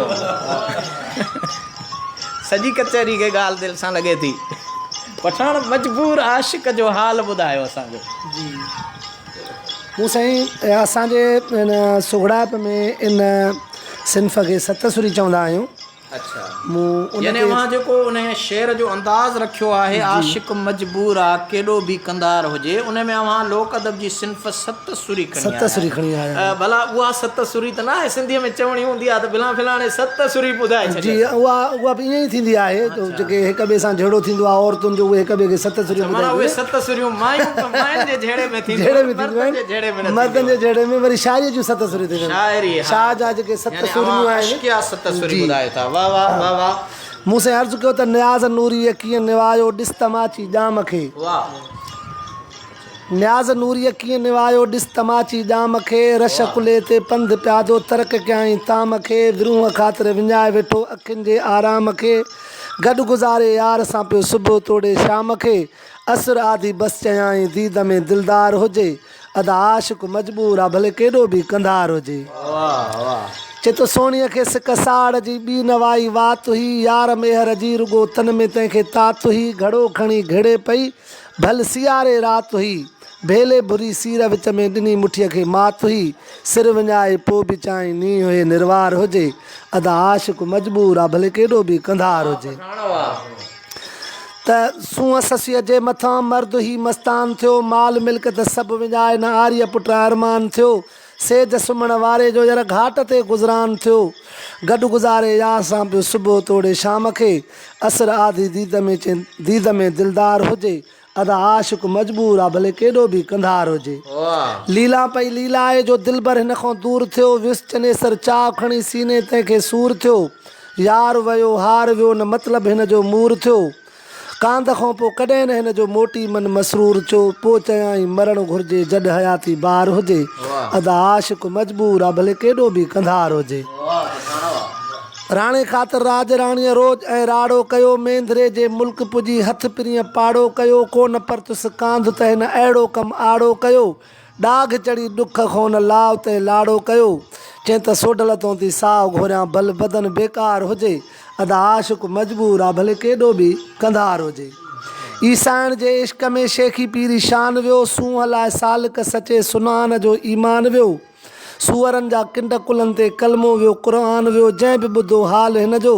सॼी कचहरी खे ॻाल्हि दिलि सां लॻे थी। पठाण मजबूर आशिक़ जो हाल ॿुधायो असांखे। मूं साईं असांजे इन सुघड़ाइप में इन सिंफ़ खे सतसुरी चवंदा आहियूं। अच्छा, मूं यानी वहाँ जेको उन शेर जो अंदाज़ रखियो आहे, आशिक़ मजबूर आहे केॾो बि कंदार हुजे, उन में अव्हां लोक अदब जी सिंफ़ सतसुरी खणी आया। भला उहा सतसुरी त न आहे, सिंधीअ में चवणी हूंदी आहे त बिला फिलाणे सतसुरी ॿुधाए छॾे। जी उहा बि ईअं ई थींदी आहे, जेके हिक ॿिए सां जहिड़ो थींदो आहे औरतुनि जो, उहे हिक ॿिए खे सतसुरियूं ॿुधाईंदियूं। उहे सतसुरियूं मायुनि जे जहिड़े में थींदियूं आहिनि, मर्दनि जे जहिड़े में वरी शाइरीअ जूं सतसुरियूं थींदियूं आहिनि। शाह जा जेके सतसुरियूं आहिनि, सतसुरी ॿुधायो था। वाह वाह वाह वाह। मूंसे अर्ज़ु कयो त न्याज़ नूरीअ कीअं निवायो ॾिस तमाची ॼाम खे। न्याज़ नूरीअ कीअं निवायो ॾिस तमाची ॼाम खे, रश कुले ते पंधु प्यादो तर्क कयाई ताम खे, विरूह ख़ातिर विञाए वेठो अखियुनि जे आराम खे, गॾु गुज़ारे यार सां पियो सुबुह तोड़े शाम खे, असुर आदि बस चयाई दीद में दिलदार हुजे, अदा आशिक़ मजबूर आहे भले केॾो बि कंधार हुजे। चेतो सोणीअ खे सिक साड़ जी ॿी नवाई वात हुई, यार मेहर जी रुगो तन में तंहिंखे तात हुई, घड़ो खणी घिड़े पई भल सियारे राति हुई, भेले बुरी सीर विच में ॾिनी मुठीअ खे मात हुई, सिर विञाए पोइ बि चांहि नींहुं हुए निर्वार हुजे, अदा आशिक़ मजबूर आहे भले केॾो बि कंधार हुजे। त सूंहं ससीअ जे मथां मर्द ई मस्तान थियो, माल मिल्कत सभु विञाए न आरीअ पुट अरमान थियो, सेज सुम्हण वारे जो यार घाट ते गुज़रान थियो, गॾु गुज़ारे यार सां पियो सुबुह तोड़े शाम खे, असर आदि दीद में दिलदार हुजे, अदा आशिक़ मजबूर आहे भले केॾो बि कंधार हुजे। लीला पई लीलाए जो दिलबर हिन खां दूर थियो, विस चनेसर चाह खणी सीने तंहिंखे सूर थियो, यार वियो हार वियो न मतिलबु हिन जो मूर थियो, कांद खां पोइ कॾहिं न हिन जो मोटी मन मसरूर थियो, पोइ चयाई मरणु घुरिजे जॾ हयाती बार हुजे, अदा आशिक़ मजबूर आहे भले केॾो बि कंधार हुजे। राणे ख़ातिर राज राणीअ रोज़ ऐं राड़ो कयो, मेंदरे जे मुल्क पुजी हथ पिरीअ पाड़ो कयो, कोन परतुस कांध त हिन अहिड़ो कमु आड़ो कयो, डाघ चढ़ी ॾुख खां न लाव ते लाड़ो कयो, चई त सोढल तो थी साव घोरियां भल बदन बेकार हुजे, अदा आशिक़ मजबूर आहे भले केॾो बि कंधार हुजे। ईसाइण जे इश्क में शेखी पीरी शान वियो, सूंहं लाइ सालिक सचे सुनान जो ईमान वियो, सूअरनि जा किंड कुलनि ते कलमो वियो, क़ुरान वियो, जंहिं बि ॿुधो हाल हिन जो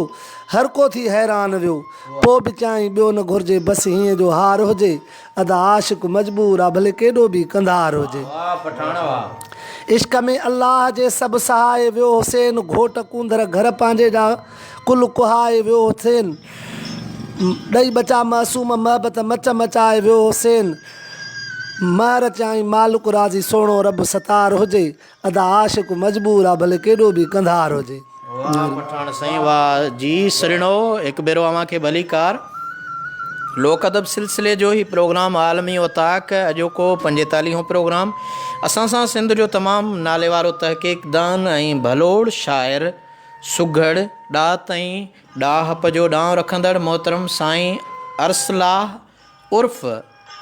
हर को थी हैरान वियो, पोइ बि चांहि ॿियो न घुरिजे बसि हीअं जो हार हुजे, अदा आशिक़ मजबूर आहे भले केॾो बि कंधार हुजे। इश्क में अल्लाह जे सभु सहाए वियो हुसैन, घोट कूंदर घर पंहिंजे जा कुल कुहाए वियो हुसैन, ॾई बचा मासूम महबत मच मचाए वियो हुसैन, महर चांहि मालिक राज़ी सोणो रब सतार हुजे, अदा आशिक़ मजबूर आहे भले केॾो बि कंधार हुजे। वाह पठाण साईं वाह जी सरिणो, हिकु भेरो अव्हांखे भली कार। लोक अदब सिलसिले जो ही प्रोग्राम आलमी वताक अॼोको 45हों प्रोग्राम असां सां सिंध जो तमामु नाले वारो तहक़ीक़दान ऐं भलोड़ शाइर सुघड़ ॾात ऐं ॾाहप जो ॾांहुं रखंदड़ मोहतरम साईं अरसलाह उर्फ़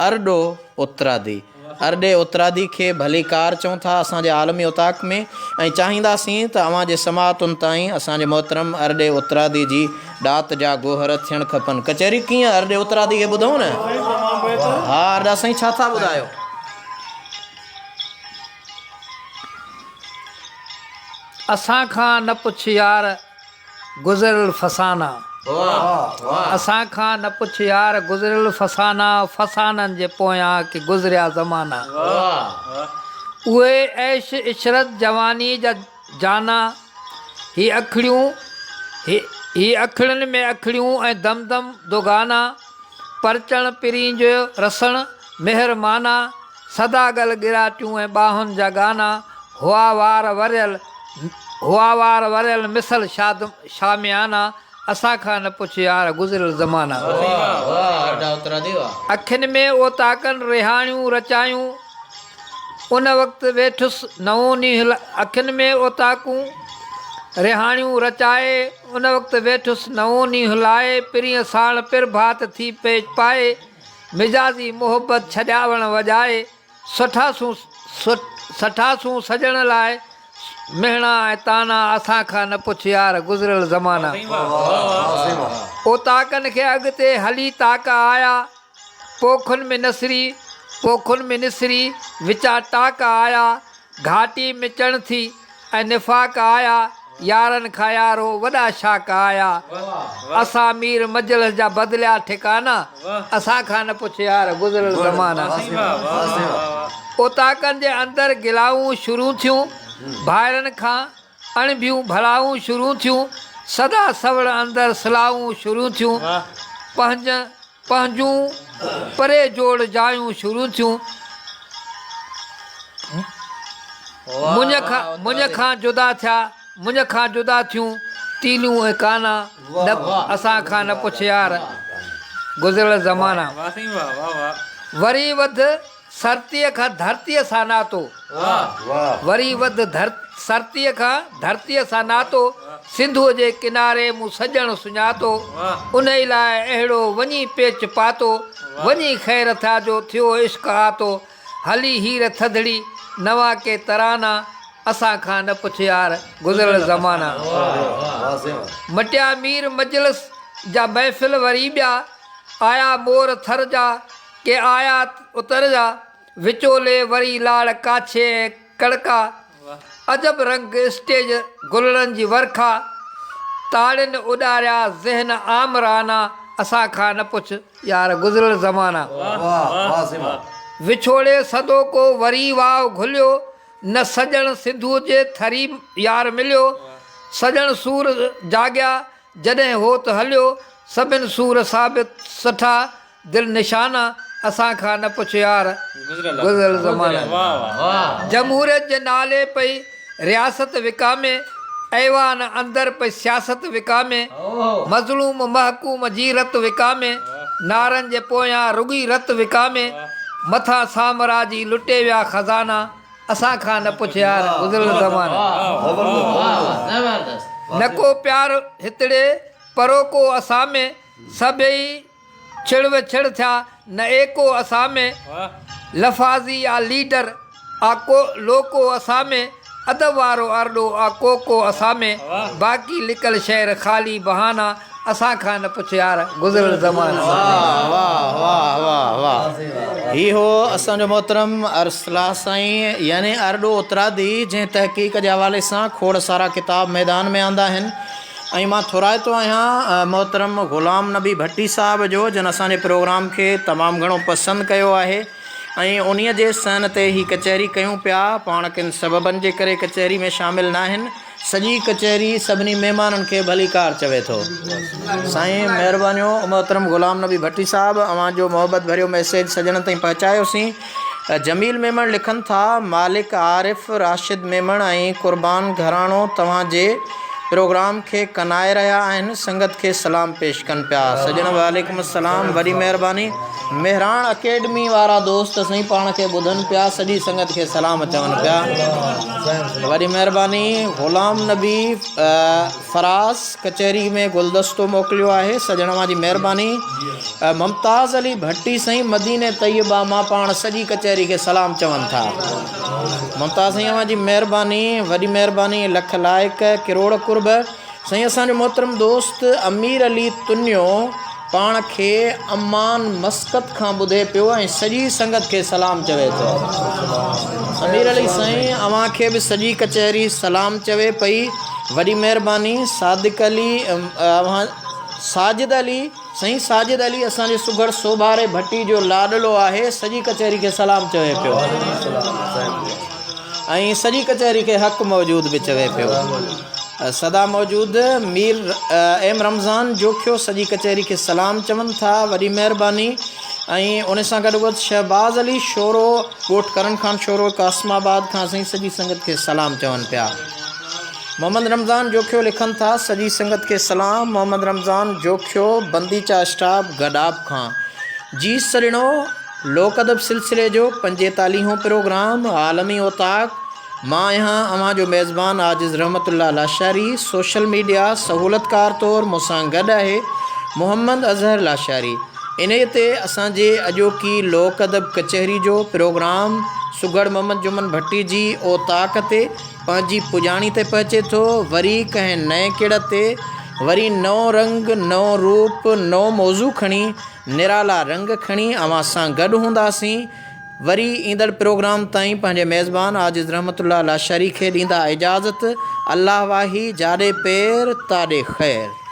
अरडो उतरादी अरडे उतरादी खे भलीकार चऊं था असांजे आलमी उताक में ऐं चाहींदासीं त अव्हां जे समातुनि ताईं असांजे मोहतरम अरडे उतरादी जी ॾात जा गोहर थियणु खपनि। कचहरी कीअं अरडे उतरादी खे ॿुधूं न? हा अरडा साईं छा था ॿुधायो? असां खां न पुछ यार गुज़िरियल फसाना, असां खां न पुछ यार गुज़िरियल फसाना, फसाननि जे पोयां की गुज़रिया ज़माना। उहे ऐश इशरत जवानी जा जाना, ही अखिड़ियूं ही अखिड़ियुनि में अखिड़ियूं ऐं दम दम दुगाना, परचण पिरीं जो रसण महिरमाना, सदा गल गिराटियूं ऐं ॿाहुनि जा गाना, हुआ वार वरियल मिसल शामियाना, असां खां न पुछ यार गुज़िरियल ज़माना। अखियुनि में ओताकनि रिहाणियूं रचायूं, उन वक़्तु वेठुसि नवों नींहुं, अखियुनि में ओताकूं रिहाणियूं रचाए, उन वक़्तु वेठुसि नवों नींहुं लाए, पिरीअ साण पिर भात थी पेच पाए, मिजाज़ी मोहबत छॾावण वॼाए, सठासूं सजण लाइ मिहणा ऐं ताना, असां खां न पुछ यार गुज़िरियल ज़माना। ओताकनि खे अॻिते हली ताक आया, पोखुनि में निसरी विचा टाक आया, घाटी में चण थी ऐं निफ़ाक़ आया, यारनि खां यारो वॾा शाक आया, असां मीर मजलिस जा बदिलिया ठिकाना, असां खां न पुछ यार गुज़िरियल ज़माना। ओताकनि जे अंदरि गिलाऊं शुरू थियूं, ॿाहिरनि खां अणबियूं भलाऊं शुरू थियूं, सदा सवड़ अंदरि सलाहूं शुरू थियूं, पंहिंजूं परे जोड़ जायूं शुरू थियूं, मुंहिंज खां जुदा थियूं तीलियूं ऐं काना, असां खां न पुछ यार गुज़िरियल ज़माना। वरी वध सरतीअ खां धरतीअ सां नातो, वरी वध सरतीअ खां धरतीअ सां नातो, सिंधूअ जे किनारे मूं सजण सुञातो, उन लाइ अहिड़ो वञी पेच पातो, वञी ख़ैर थिया जो थियो इश्क आतो, हली हीर थधड़ी नवा के तराना, असां खां न पुछ यार गुज़िरियल ज़माना। मटिया मीर मजलिस जा महफ़िल वरी ॿिया, आया मोर थर जा के आया उतर जा, विचोले वरी लाड़ काछे कड़का, अजब रंग स्टेज गुलनि जी वरखा, ताड़ियुनि उॾारिया ज़हन आमराना, असां खां न पुछ यार गुज़िरियल ज़माना। विछोड़े सदो को वरी वाव घुलियो, न सजण सिंधू जे थरी यार मिलियो, सजण सूर जाॻिया जॾहिं होत हलियो, सभिनि सूर साबित सठा दिलि निशाना, असां खां न पुछ यार गुज़िरियल ज़माना। जमहूरियत जे नाले पई रियासत विकामे, ऐवान अंदरि पई सियासत विकामे, मज़लूम महकूम जी रत विकामे, नारनि जे पोयां रुॻी रत विकामे, मथां सामराजी लुटे विया खज़ाना, असां खां न पुछ यार गुज़िरियल ज़माना। न को प्यार हितड़े परो को असां में, सभई छिड़ छिड़ थिया न एको असां में, लफ़ाज़ी आ लीडर आ को लोको असां में, अदब वारो अरडो आ को असां में, बाक़ी लिकल शहर ख़ाली बहाना, असां खां न पुछ यार गुज़िरियल ज़माना। वाह वाह वाह वाह। ही हो असांजो मोहतरम अरसलाह साईं यानी अरडो उतरादी, जंहिं तहक़ीक़ जे हवाले सां खोड़ सारा किताब मैदान में आंदा आहिनि। ऐं मां थोराइतो आहियां मोहतरम ग़ुलाम नबी भट्टी साहिब जो, जिन असांजे प्रोग्राम खे तमामु घणो पसंदि कयो आहे ऐं उन्हीअ जे सहन ते ही कचहरी कयूं पिया। पाण किन सबबनि जे करे कचहरी में शामिल न आहिनि, सॼी कचहरी सभिनी महिमाननि खे भलीकार चवे थो। साईं महिरबानियो मोहतरम ग़ुलाम नबी भट्टी साहिबु, अव्हांजो मोहबत भरियो मैसेज सजण ताईं पहुचायोसीं। जमील मेमण लिखनि था, मालिक आरिफ़ राशिद मेमण ऐं क़ुर्बान घराणो तव्हांजे प्रोग्राम खे कनाए रहिया आहिनि संगत खे सलाम पेश कनि पिया। सजण वालेकुम अस्सलाम, वॾी महिरबानी। मेहरान अकेडमी वारा दोस्त साईं पाण खे ॿुधनि पिया, सॼी संगत खे सलाम चवनि पिया। वॾी महिरबानी। ग़ुलाम नबी फराज़ कचहरी में गुलदस्तो मोकिलियो आहे, सजण जी महिरबानी। मुमताज़ अली भट्टी साईं मदीने तैयबा मां पाण सॼी कचहरी खे सलाम चवनि था। मुमताज़ साईं जी महिरबानी, वॾी महिरबानी। लख लाइक किरोड़ कुर्ब। साईं असांजो मोहतरम दोस्त अमीर अली तुन्यो पाण खे अमान मस्कत खां ॿुधे पियो ऐं सॼी संगत खे सलाम चवे थो। अमीर अली साईं अव्हांखे बि सॼी कचहरी सलाम चवे पई, वॾी महिरबानी। सादिक अली साजिद अली साईं, साजिद अली असांजे सुघड़ सोभारे भट्टी जो लाडलो आहे, सॼी कचहरी खे सलाम चवे पियो ऐं सॼी कचहरी खे हक़ मौजूद बि चवे पियो। सदा मौजूद मीर एम रमज़ान जोखियो सॼी कचहरी खे सलाम चवनि था, वॾी महिरबानी। ऐं उन सां गॾु शहबाज़ अली शोरो ॻोठ करण खान शोरो कासमाबाद खां साईं सॼी संगत खे सलाम चवनि पिया। मोहम्मद रमज़ान जोखियो लिखनि था, सॼी संगत खे सलाम। मोहम्मद रमज़ान जोखियो बंदीचा स्टाफ गडाब खां। जी सरिणो लोक अदब सिलसिले जो 45हों प्रोग्राम आलमी ओताक। मां आहियां अव्हांजो मेज़बान आजिज़ रहमतुल्लाह लाशारी। सोशल मीडिया सहूलतकार तौरु मूंसां गॾु आहे मोहम्मद अज़हर लाशारी। इन ते असांजे अॼोकी लोक अदब कचहरी जो प्रोग्राम सुघड़ मोहम्मद जुमन भट्टी जी ओताक ते पंहिंजी पुॼाणी ते पहुचे थो। वरी कंहिं नए किड़ ते वरी नओं रंग, नओं रूप, नओं मौज़ू खणी, निराला रंग खणी अव्हां सां गॾु हूंदासीं। वरी ईंदड़ प्रोग्राम ताईं पंहिंजे मेज़बान आजिज़ रहमतुल्लाह लाशारी खे ॾींदा इजाज़त। अल्लाह वाही, जाॾे पैर ताॾे ख़ैर।